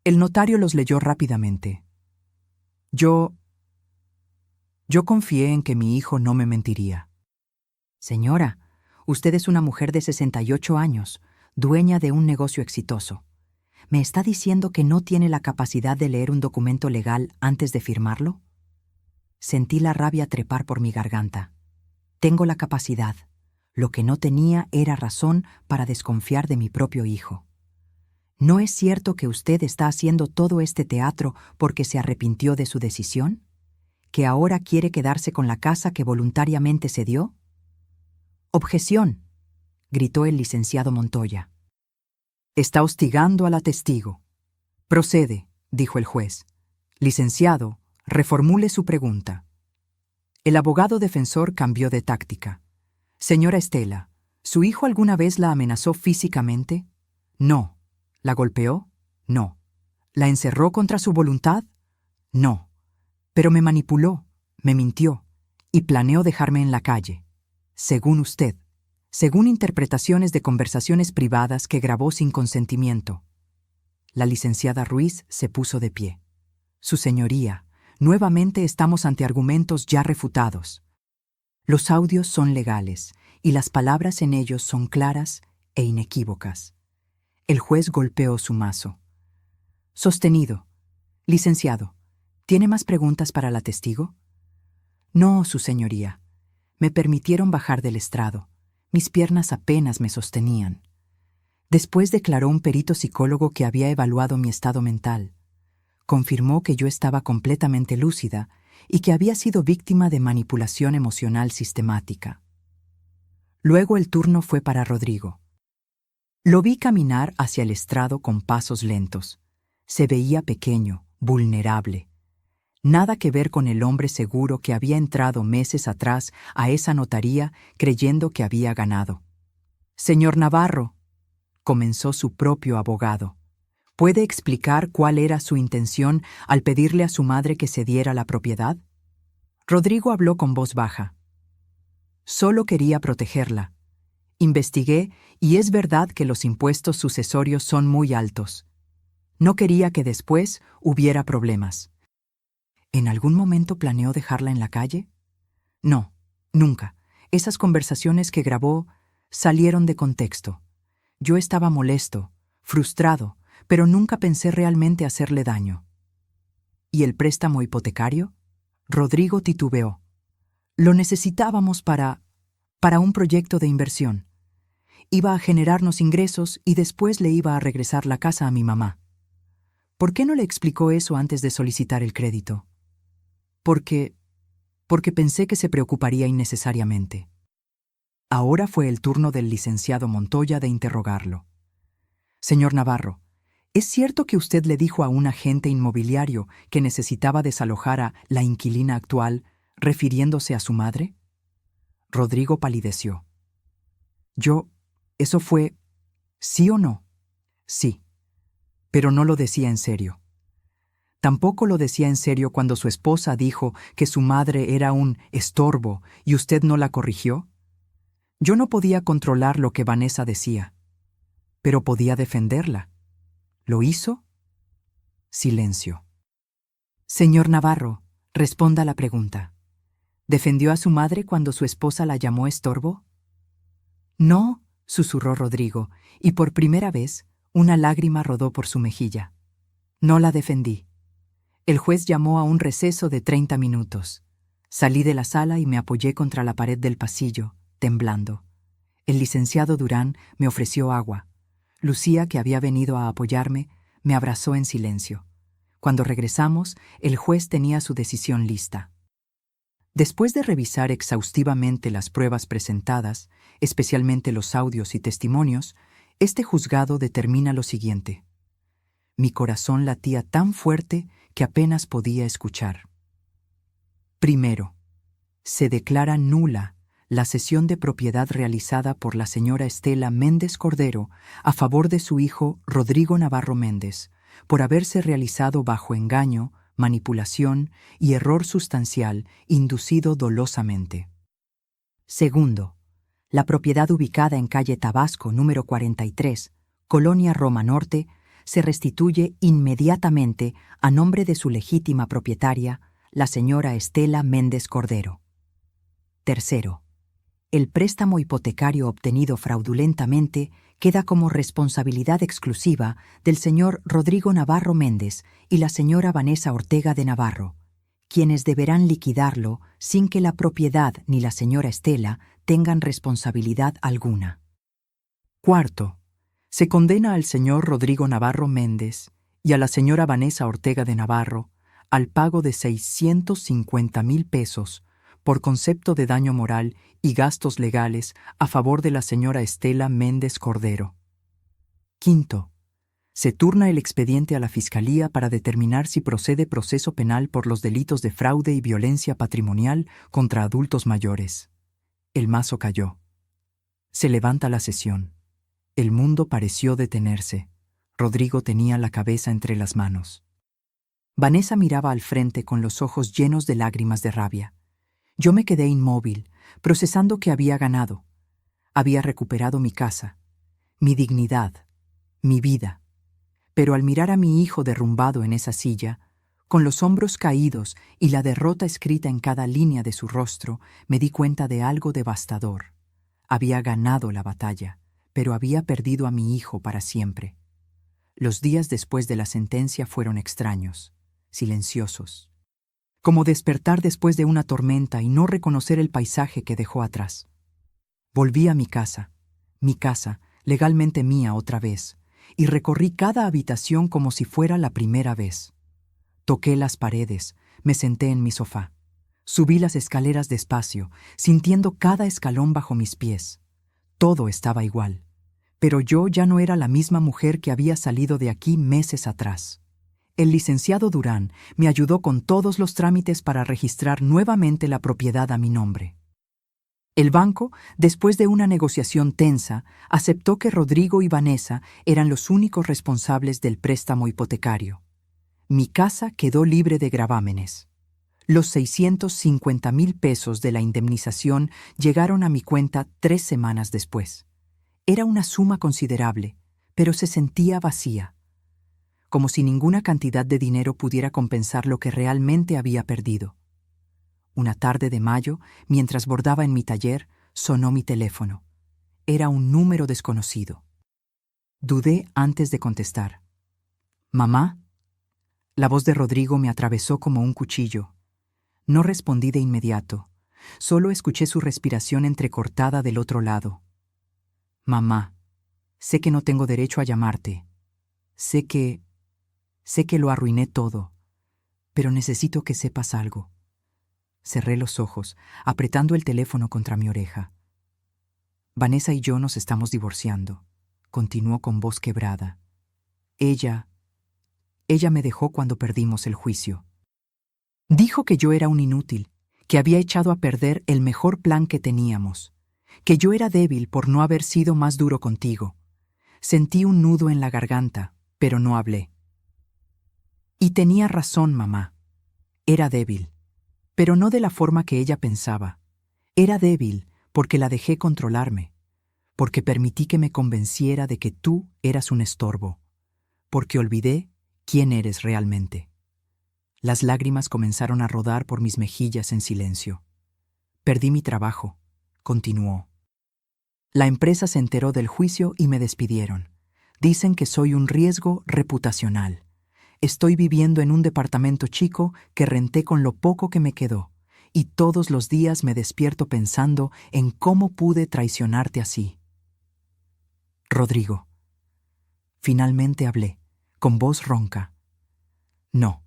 El notario los leyó rápidamente. Yo confié en que mi hijo no me mentiría. Señora, usted es una mujer de 68 años, dueña de un negocio exitoso. ¿Me está diciendo que no tiene la capacidad de leer un documento legal antes de firmarlo? Sentí la rabia trepar por mi garganta. Tengo la capacidad. Lo que no tenía era razón para desconfiar de mi propio hijo. ¿No es cierto que usted está haciendo todo este teatro porque se arrepintió de su decisión? ¿Que ahora quiere quedarse con la casa que voluntariamente cedió? «Objeción», gritó el licenciado Montoya. «Está hostigando a la testigo». «Procede», dijo el juez. «Licenciado, reformule su pregunta». El abogado defensor cambió de táctica. «Señora Estela, ¿su hijo alguna vez la amenazó físicamente?» «No». «¿La golpeó?» «No». «¿La encerró contra su voluntad?» «No». «Pero me manipuló, me mintió y planeó dejarme en la calle. Según usted, según interpretaciones de conversaciones privadas que grabó sin consentimiento». La licenciada Ruiz se puso de pie. «Su señoría, nuevamente estamos ante argumentos ya refutados. Los audios son legales y las palabras en ellos son claras e inequívocas». El juez golpeó su mazo. «Sostenido. Licenciado, ¿tiene más preguntas para la testigo?» «No, su señoría. Me permitieron bajar del estrado. Mis piernas apenas me sostenían». Después declaró un perito psicólogo que había evaluado mi estado mental. Confirmó que yo estaba completamente lúcida y que había sido víctima de manipulación emocional sistemática. Luego el turno fue para Rodrigo. Lo vi caminar hacia el estrado con pasos lentos. Se veía pequeño, vulnerable. Nada que ver con el hombre seguro que había entrado meses atrás a esa notaría creyendo que había ganado. Señor Navarro, comenzó su propio abogado, ¿puede explicar cuál era su intención al pedirle a su madre que cediera la propiedad? Rodrigo habló con voz baja. Solo quería protegerla. Investigué y es verdad que los impuestos sucesorios son muy altos. No quería que después hubiera problemas. ¿En algún momento planeó dejarla en la calle? No, nunca. Esas conversaciones que grabó salieron de contexto. Yo estaba molesto, frustrado, pero nunca pensé realmente hacerle daño. ¿Y el préstamo hipotecario? Rodrigo titubeó. Lo necesitábamos para un proyecto de inversión. Iba a generarnos ingresos y después le iba a regresar la casa a mi mamá. ¿Por qué no le explicó eso antes de solicitar el crédito? Porque pensé que se preocuparía innecesariamente. Ahora fue el turno del licenciado Montoya de interrogarlo. Señor Navarro, ¿es cierto que usted le dijo a un agente inmobiliario que necesitaba desalojar a la inquilina actual, refiriéndose a su madre? Rodrigo palideció. ¿Eso fue sí o no? Sí, pero no lo decía en serio. Tampoco lo decía en serio cuando su esposa dijo que su madre era un estorbo y usted no la corrigió. Yo no podía controlar lo que Vanessa decía, pero podía defenderla. ¿Lo hizo? Silencio. Señor Navarro, responda la pregunta. ¿Defendió a su madre cuando su esposa la llamó estorbo? No, susurró Rodrigo, y por primera vez una lágrima rodó por su mejilla. No la defendí. El juez llamó a un receso de 30 minutos. Salí de la sala y me apoyé contra la pared del pasillo, temblando. El licenciado Durán me ofreció agua. Lucía, que había venido a apoyarme, me abrazó en silencio. Cuando regresamos, el juez tenía su decisión lista. Después de revisar exhaustivamente las pruebas presentadas, especialmente los audios y testimonios, este juzgado determina lo siguiente. Mi corazón latía tan fuerte que apenas podía escuchar. Primero, se declara nula la cesión de propiedad realizada por la señora Estela Méndez Cordero a favor de su hijo Rodrigo Navarro Méndez, por haberse realizado bajo engaño, manipulación y error sustancial inducido dolosamente. Segundo, la propiedad ubicada en calle Tabasco número 43, Colonia Roma Norte, se restituye inmediatamente a nombre de su legítima propietaria, la señora Estela Méndez Cordero. Tercero, el préstamo hipotecario obtenido fraudulentamente queda como responsabilidad exclusiva del señor Rodrigo Navarro Méndez y la señora Vanessa Ortega de Navarro, quienes deberán liquidarlo sin que la propiedad ni la señora Estela tengan responsabilidad alguna. Cuarto, se condena al señor Rodrigo Navarro Méndez y a la señora Vanessa Ortega de Navarro al pago de 650,000 pesos por concepto de daño moral y gastos legales a favor de la señora Estela Méndez Cordero. Quinto, se turna el expediente a la Fiscalía para determinar si procede proceso penal por los delitos de fraude y violencia patrimonial contra adultos mayores. El mazo cayó. Se levanta la sesión. El mundo pareció detenerse. Rodrigo tenía la cabeza entre las manos. Vanessa miraba al frente con los ojos llenos de lágrimas de rabia. Yo me quedé inmóvil, procesando que había ganado. Había recuperado mi casa, mi dignidad, mi vida. Pero al mirar a mi hijo derrumbado en esa silla, con los hombros caídos y la derrota escrita en cada línea de su rostro, me di cuenta de algo devastador. Había ganado la batalla, pero había perdido a mi hijo para siempre. Los días después de la sentencia fueron extraños, silenciosos. Como despertar después de una tormenta y no reconocer el paisaje que dejó atrás. Volví a mi casa, legalmente mía otra vez, y recorrí cada habitación como si fuera la primera vez. Toqué las paredes, me senté en mi sofá. Subí las escaleras despacio, sintiendo cada escalón bajo mis pies. Todo estaba igual, pero yo ya no era la misma mujer que había salido de aquí meses atrás. El licenciado Durán me ayudó con todos los trámites para registrar nuevamente la propiedad a mi nombre. El banco, después de una negociación tensa, aceptó que Rodrigo y Vanessa eran los únicos responsables del préstamo hipotecario. Mi casa quedó libre de gravámenes. Los 650,000 pesos de la indemnización llegaron a mi cuenta 3 semanas después. Era una suma considerable, pero se sentía vacía, como si ninguna cantidad de dinero pudiera compensar lo que realmente había perdido. Una tarde de mayo, mientras bordaba en mi taller, sonó mi teléfono. Era un número desconocido. Dudé antes de contestar. «¿Mamá?» La voz de Rodrigo me atravesó como un cuchillo. No respondí de inmediato. Solo escuché su respiración entrecortada del otro lado. «Mamá, sé que no tengo derecho a llamarte. Sé que lo arruiné todo, pero necesito que sepas algo». Cerré los ojos, apretando el teléfono contra mi oreja. «Vanessa y yo nos estamos divorciando», continuó con voz quebrada. Ella me dejó cuando perdimos el juicio. Dijo que yo era un inútil, que había echado a perder el mejor plan que teníamos, que yo era débil por no haber sido más duro contigo. Sentí un nudo en la garganta, pero no hablé. Y tenía razón, mamá. Era débil, pero no de la forma que ella pensaba. Era débil porque la dejé controlarme, porque permití que me convenciera de que tú eras un estorbo, porque olvidé quién eres realmente. Las lágrimas comenzaron a rodar por mis mejillas en silencio. Perdí mi trabajo, continuó. La empresa se enteró del juicio y me despidieron. Dicen que soy un riesgo reputacional. Estoy viviendo en un departamento chico que renté con lo poco que me quedó, y todos los días me despierto pensando en cómo pude traicionarte así. Rodrigo. Finalmente hablé, con voz ronca. No,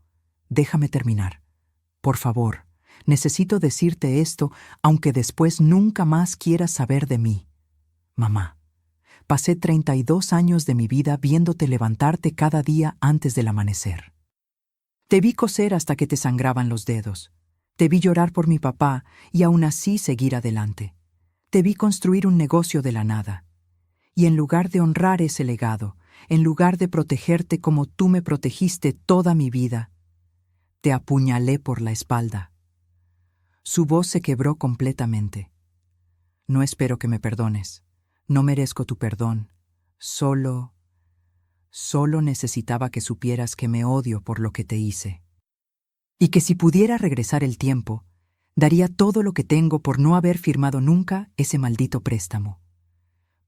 déjame terminar. Por favor, necesito decirte esto, aunque después nunca más quieras saber de mí. Mamá, pasé 32 años de mi vida viéndote levantarte cada día antes del amanecer. Te vi coser hasta que te sangraban los dedos. Te vi llorar por mi papá y aún así seguir adelante. Te vi construir un negocio de la nada. Y en lugar de honrar ese legado, en lugar de protegerte como tú me protegiste toda mi vida, te apuñalé por la espalda. Su voz se quebró completamente. No espero que me perdones. No merezco tu perdón. Solo necesitaba que supieras que me odio por lo que te hice. Y que si pudiera regresar el tiempo, daría todo lo que tengo por no haber firmado nunca ese maldito préstamo.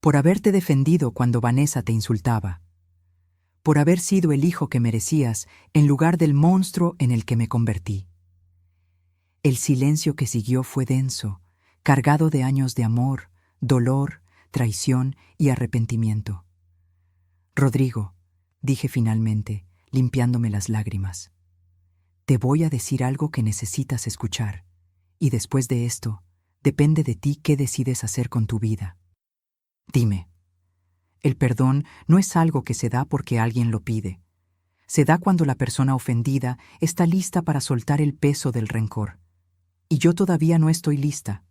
Por haberte defendido cuando Vanessa te insultaba. Por haber sido el hijo que merecías en lugar del monstruo en el que me convertí. El silencio que siguió fue denso, cargado de años de amor, dolor, traición y arrepentimiento. Rodrigo, dije finalmente, limpiándome las lágrimas. Te voy a decir algo que necesitas escuchar, y después de esto, depende de ti qué decides hacer con tu vida. Dime, el perdón no es algo que se da porque alguien lo pide. Se da cuando la persona ofendida está lista para soltar el peso del rencor. Y yo todavía no estoy lista.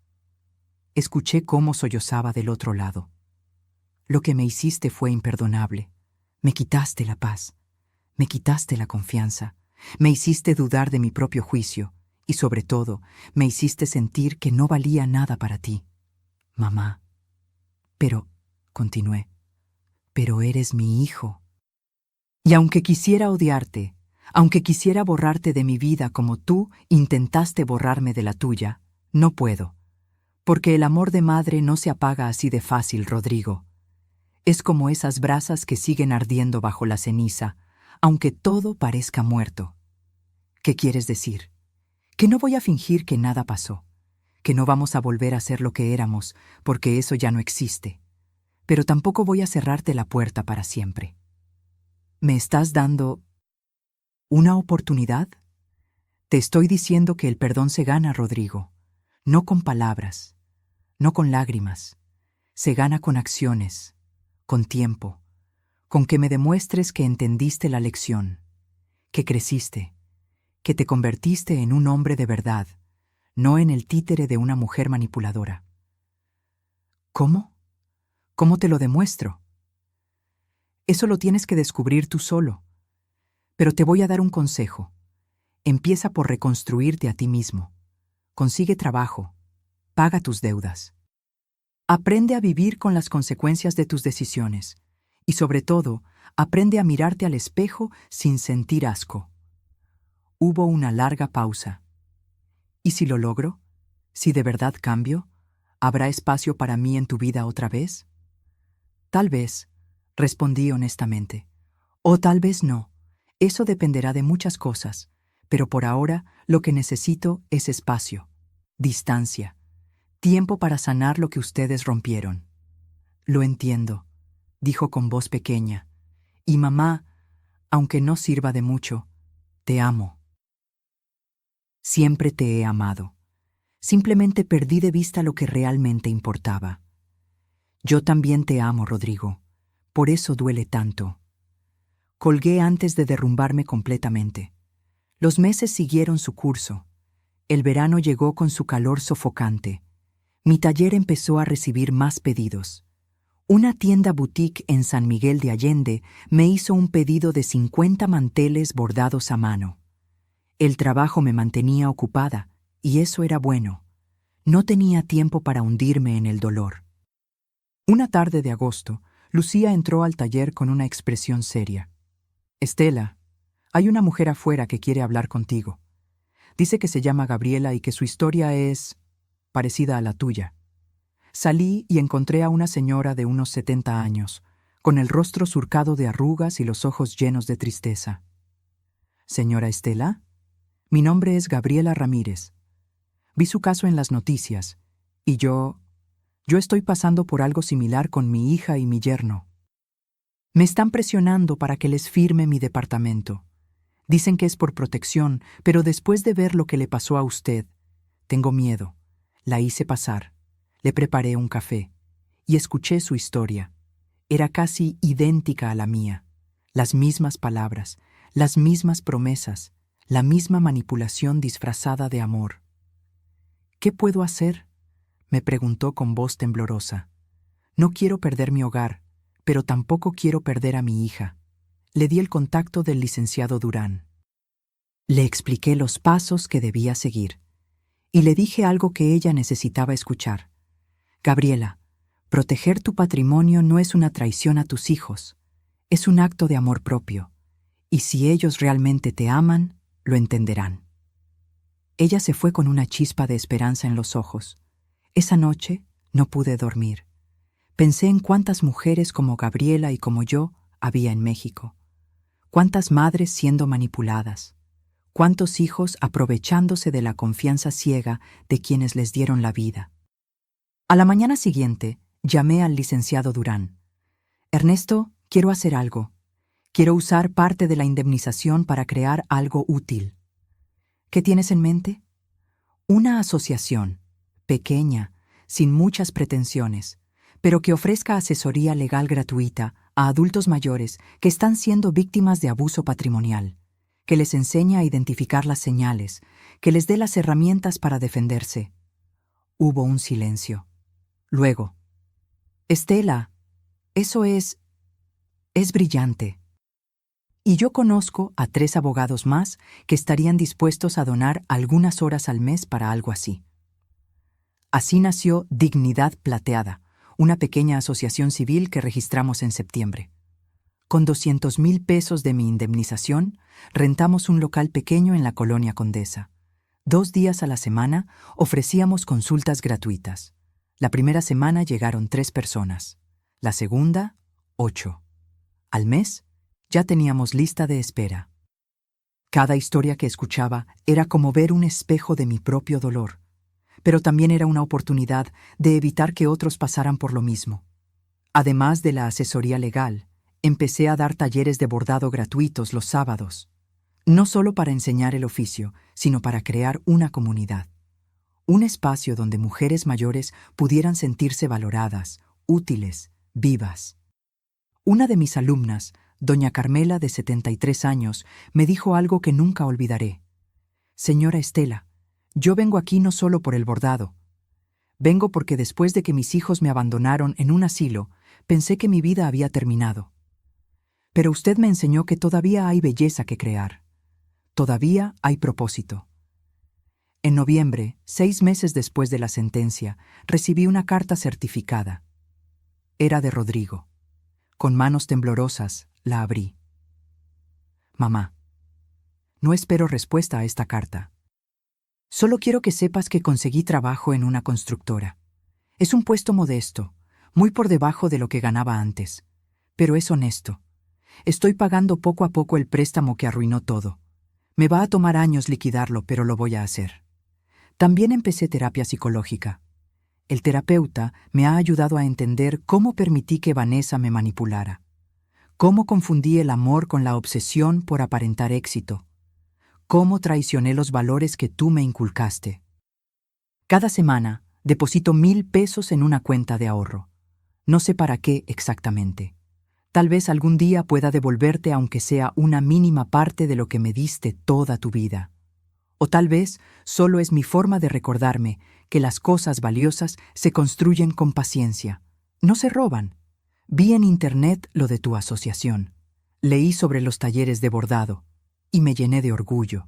Escuché cómo sollozaba del otro lado. Lo que me hiciste fue imperdonable. Me quitaste la paz. Me quitaste la confianza. Me hiciste dudar de mi propio juicio. Y sobre todo, me hiciste sentir que no valía nada para ti. Mamá. Pero, continué, pero eres mi hijo. Y aunque quisiera odiarte, aunque quisiera borrarte de mi vida como tú intentaste borrarme de la tuya, no puedo. Porque el amor de madre no se apaga así de fácil, Rodrigo. Es como esas brasas que siguen ardiendo bajo la ceniza, aunque todo parezca muerto. ¿Qué quieres decir? Que no voy a fingir que nada pasó, que no vamos a volver a ser lo que éramos, porque eso ya no existe. Pero tampoco voy a cerrarte la puerta para siempre. ¿Me estás dando una oportunidad? Te estoy diciendo que el perdón se gana, Rodrigo, no con palabras, no con lágrimas. Se gana con acciones, con tiempo, con que me demuestres que entendiste la lección, que creciste, que te convertiste en un hombre de verdad, no en el títere de una mujer manipuladora. ¿Cómo? ¿Cómo te lo demuestro? Eso lo tienes que descubrir tú solo. Pero te voy a dar un consejo. Empieza por reconstruirte a ti mismo. Consigue trabajo. Paga tus deudas. Aprende a vivir con las consecuencias de tus decisiones. Y sobre todo, aprende a mirarte al espejo sin sentir asco. Hubo una larga pausa. ¿Y si lo logro? ¿Si de verdad cambio? ¿Habrá espacio para mí en tu vida otra vez? Tal vez, respondí honestamente. O tal vez no. Eso dependerá de muchas cosas, pero por ahora lo que necesito es espacio, distancia, tiempo para sanar lo que ustedes rompieron. Lo entiendo, dijo con voz pequeña. Y mamá, aunque no sirva de mucho, te amo. Siempre te he amado. Simplemente perdí de vista lo que realmente importaba. Yo también te amo, Rodrigo. Por eso duele tanto. Colgué antes de derrumbarme completamente. Los meses siguieron su curso. El verano llegó con su calor sofocante. Mi taller empezó a recibir más pedidos. Una tienda boutique en San Miguel de Allende me hizo un pedido de 50 manteles bordados a mano. El trabajo me mantenía ocupada, y eso era bueno. No tenía tiempo para hundirme en el dolor. Una tarde de agosto, Lucía entró al taller con una expresión seria. Estela, hay una mujer afuera que quiere hablar contigo. Dice que se llama Gabriela y que su historia es parecida a la tuya. Salí y encontré a una señora de unos 70 años, con el rostro surcado de arrugas y los ojos llenos de tristeza. Señora Estela, mi nombre es Gabriela Ramírez. Vi su caso en las noticias, y yo estoy pasando por algo similar con mi hija y mi yerno. Me están presionando para que les firme mi departamento. Dicen que es por protección, pero después de ver lo que le pasó a usted, tengo miedo. La hice pasar, le preparé un café y escuché su historia. Era casi idéntica a la mía. Las mismas palabras, las mismas promesas, la misma manipulación disfrazada de amor. ¿Qué puedo hacer?, me preguntó con voz temblorosa. No quiero perder mi hogar, pero tampoco quiero perder a mi hija. Le di el contacto del licenciado Durán. Le expliqué los pasos que debía seguir y le dije algo que ella necesitaba escuchar. Gabriela, proteger tu patrimonio no es una traición a tus hijos, es un acto de amor propio, y si ellos realmente te aman, lo entenderán. Ella se fue con una chispa de esperanza en los ojos. Esa noche no pude dormir. Pensé en cuántas mujeres como Gabriela y como yo había en México. Cuántas madres siendo manipuladas. Cuántos hijos aprovechándose de la confianza ciega de quienes les dieron la vida. A la mañana siguiente, llamé al licenciado Durán. Ernesto, quiero hacer algo. Quiero usar parte de la indemnización para crear algo útil. ¿Qué tienes en mente? Una asociación, pequeña, sin muchas pretensiones, pero que ofrezca asesoría legal gratuita a adultos mayores que están siendo víctimas de abuso patrimonial, que les enseñe a identificar las señales, que les dé las herramientas para defenderse. Hubo un silencio. Luego, Estela, eso es brillante. Y yo conozco a 3 abogados más que estarían dispuestos a donar algunas horas al mes para algo así. Así nació Dignidad Plateada, una pequeña asociación civil que registramos en septiembre. Con 200,000 pesos de mi indemnización, rentamos un local pequeño en la Colonia Condesa. 2 días a la semana ofrecíamos consultas gratuitas. La primera semana llegaron 3 personas. La segunda, 8. Al mes, ya teníamos lista de espera. Cada historia que escuchaba era como ver un espejo de mi propio dolor, pero también era una oportunidad de evitar que otros pasaran por lo mismo. Además de la asesoría legal, empecé a dar talleres de bordado gratuitos los sábados, no solo para enseñar el oficio, sino para crear una comunidad. Un espacio donde mujeres mayores pudieran sentirse valoradas, útiles, vivas. Una de mis alumnas, doña Carmela, de 73 años, me dijo algo que nunca olvidaré. Señora Estela, yo vengo aquí no solo por el bordado. Vengo porque después de que mis hijos me abandonaron en un asilo, pensé que mi vida había terminado. Pero usted me enseñó que todavía hay belleza que crear. Todavía hay propósito. En noviembre, 6 meses después de la sentencia, recibí una carta certificada. Era de Rodrigo. Con manos temblorosas, la abrí. Mamá, no espero respuesta a esta carta. Solo quiero que sepas que conseguí trabajo en una constructora. Es un puesto modesto, muy por debajo de lo que ganaba antes, pero es honesto. Estoy pagando poco a poco el préstamo que arruinó todo. Me va a tomar años liquidarlo, pero lo voy a hacer. También empecé terapia psicológica. El terapeuta me ha ayudado a entender cómo permití que Vanessa me manipulara, cómo confundí el amor con la obsesión por aparentar éxito, cómo traicioné los valores que tú me inculcaste. Cada semana deposito 1,000 pesos en una cuenta de ahorro. No sé para qué exactamente. Tal vez algún día pueda devolverte aunque sea una mínima parte de lo que me diste toda tu vida. O tal vez solo es mi forma de recordarme que las cosas valiosas se construyen con paciencia, no se roban. Vi en internet lo de tu asociación. Leí sobre los talleres de bordado y me llené de orgullo.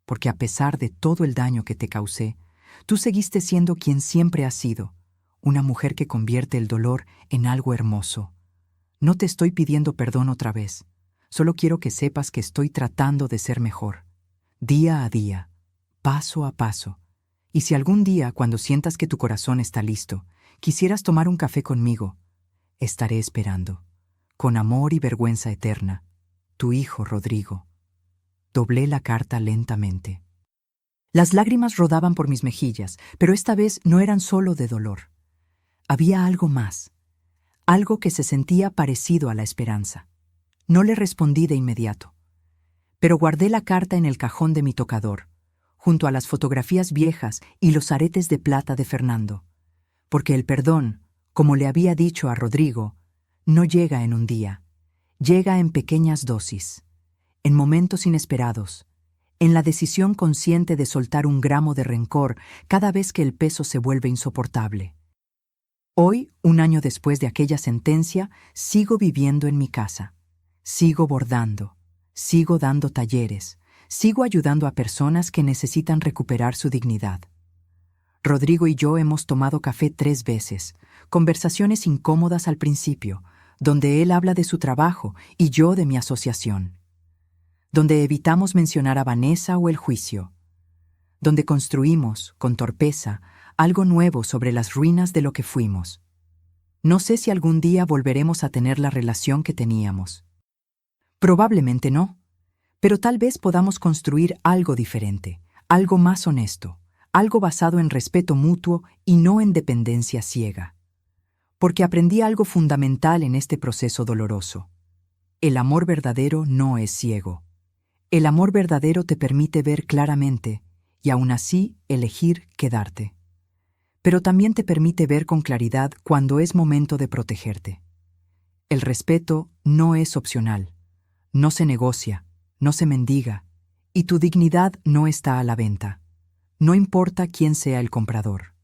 Porque a pesar de todo el daño que te causé, tú seguiste siendo quien siempre has sido, una mujer que convierte el dolor en algo hermoso. No te estoy pidiendo perdón otra vez, solo quiero que sepas que estoy tratando de ser mejor, día a día, paso a paso. Y si algún día, cuando sientas que tu corazón está listo, quisieras tomar un café conmigo, estaré esperando, con amor y vergüenza eterna, tu hijo Rodrigo. Doblé la carta lentamente. Las lágrimas rodaban por mis mejillas, pero esta vez no eran solo de dolor. Había algo más, algo que se sentía parecido a la esperanza. No le respondí de inmediato, pero guardé la carta en el cajón de mi tocador, junto a las fotografías viejas y los aretes de plata de Fernando, porque el perdón, como le había dicho a Rodrigo, no llega en un día, llega en pequeñas dosis, en momentos inesperados, en la decisión consciente de soltar 1 gramo de rencor cada vez que el peso se vuelve insoportable. Hoy, 1 año después de aquella sentencia, sigo viviendo en mi casa, sigo bordando, sigo dando talleres, sigo ayudando a personas que necesitan recuperar su dignidad. Rodrigo y yo hemos tomado café 3 veces, conversaciones incómodas al principio, donde él habla de su trabajo y yo de mi asociación, donde evitamos mencionar a Vanessa o el juicio, donde construimos, con torpeza, algo nuevo sobre las ruinas de lo que fuimos. No sé si algún día volveremos a tener la relación que teníamos. Probablemente no, pero tal vez podamos construir algo diferente, algo más honesto, algo basado en respeto mutuo y no en dependencia ciega. Porque aprendí algo fundamental en este proceso doloroso. El amor verdadero no es ciego. El amor verdadero te permite ver claramente y aún así elegir quedarte. Pero también te permite ver con claridad cuando es momento de protegerte. El respeto no es opcional, no se negocia, no se mendiga, y tu dignidad no está a la venta. No importa quién sea el comprador.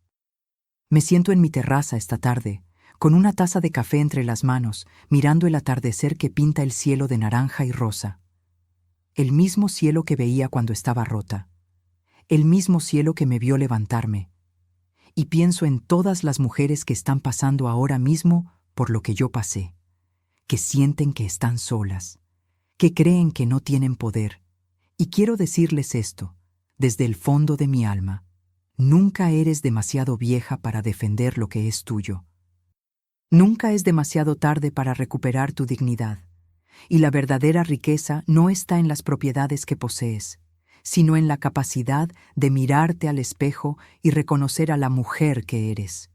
Me siento en mi terraza esta tarde, con una taza de café entre las manos, mirando el atardecer que pinta el cielo de naranja y rosa. El mismo cielo que veía cuando estaba rota. El mismo cielo que me vio levantarme. Y pienso en todas las mujeres que están pasando ahora mismo por lo que yo pasé, que sienten que están solas, que creen que no tienen poder. Y quiero decirles esto, desde el fondo de mi alma: nunca eres demasiado vieja para defender lo que es tuyo. Nunca es demasiado tarde para recuperar tu dignidad. Y la verdadera riqueza no está en las propiedades que posees, sino en la capacidad de mirarte al espejo y reconocer a la mujer que eres.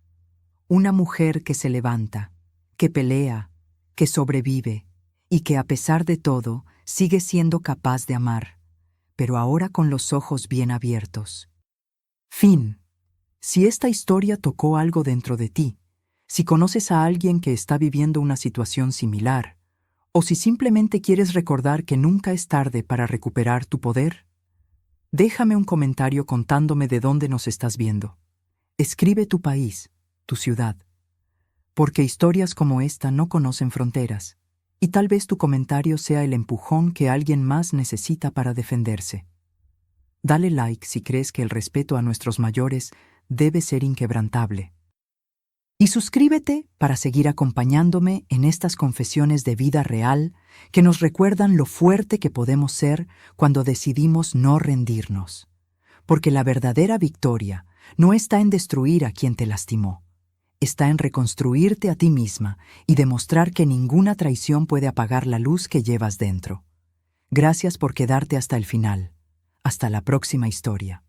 Una mujer que se levanta, que pelea, que sobrevive y que a pesar de todo sigue siendo capaz de amar, pero ahora con los ojos bien abiertos. Fin. Si esta historia tocó algo dentro de ti, si conoces a alguien que está viviendo una situación similar, o si simplemente quieres recordar que nunca es tarde para recuperar tu poder, déjame un comentario contándome de dónde nos estás viendo. Escribe tu país, tu ciudad, porque historias como esta no conocen fronteras, y tal vez tu comentario sea el empujón que alguien más necesita para defenderse. Dale like si crees que el respeto a nuestros mayores debe ser inquebrantable. Y suscríbete para seguir acompañándome en estas confesiones de vida real que nos recuerdan lo fuerte que podemos ser cuando decidimos no rendirnos. Porque la verdadera victoria no está en destruir a quien te lastimó, está en reconstruirte a ti misma y demostrar que ninguna traición puede apagar la luz que llevas dentro. Gracias por quedarte hasta el final. Hasta la próxima historia.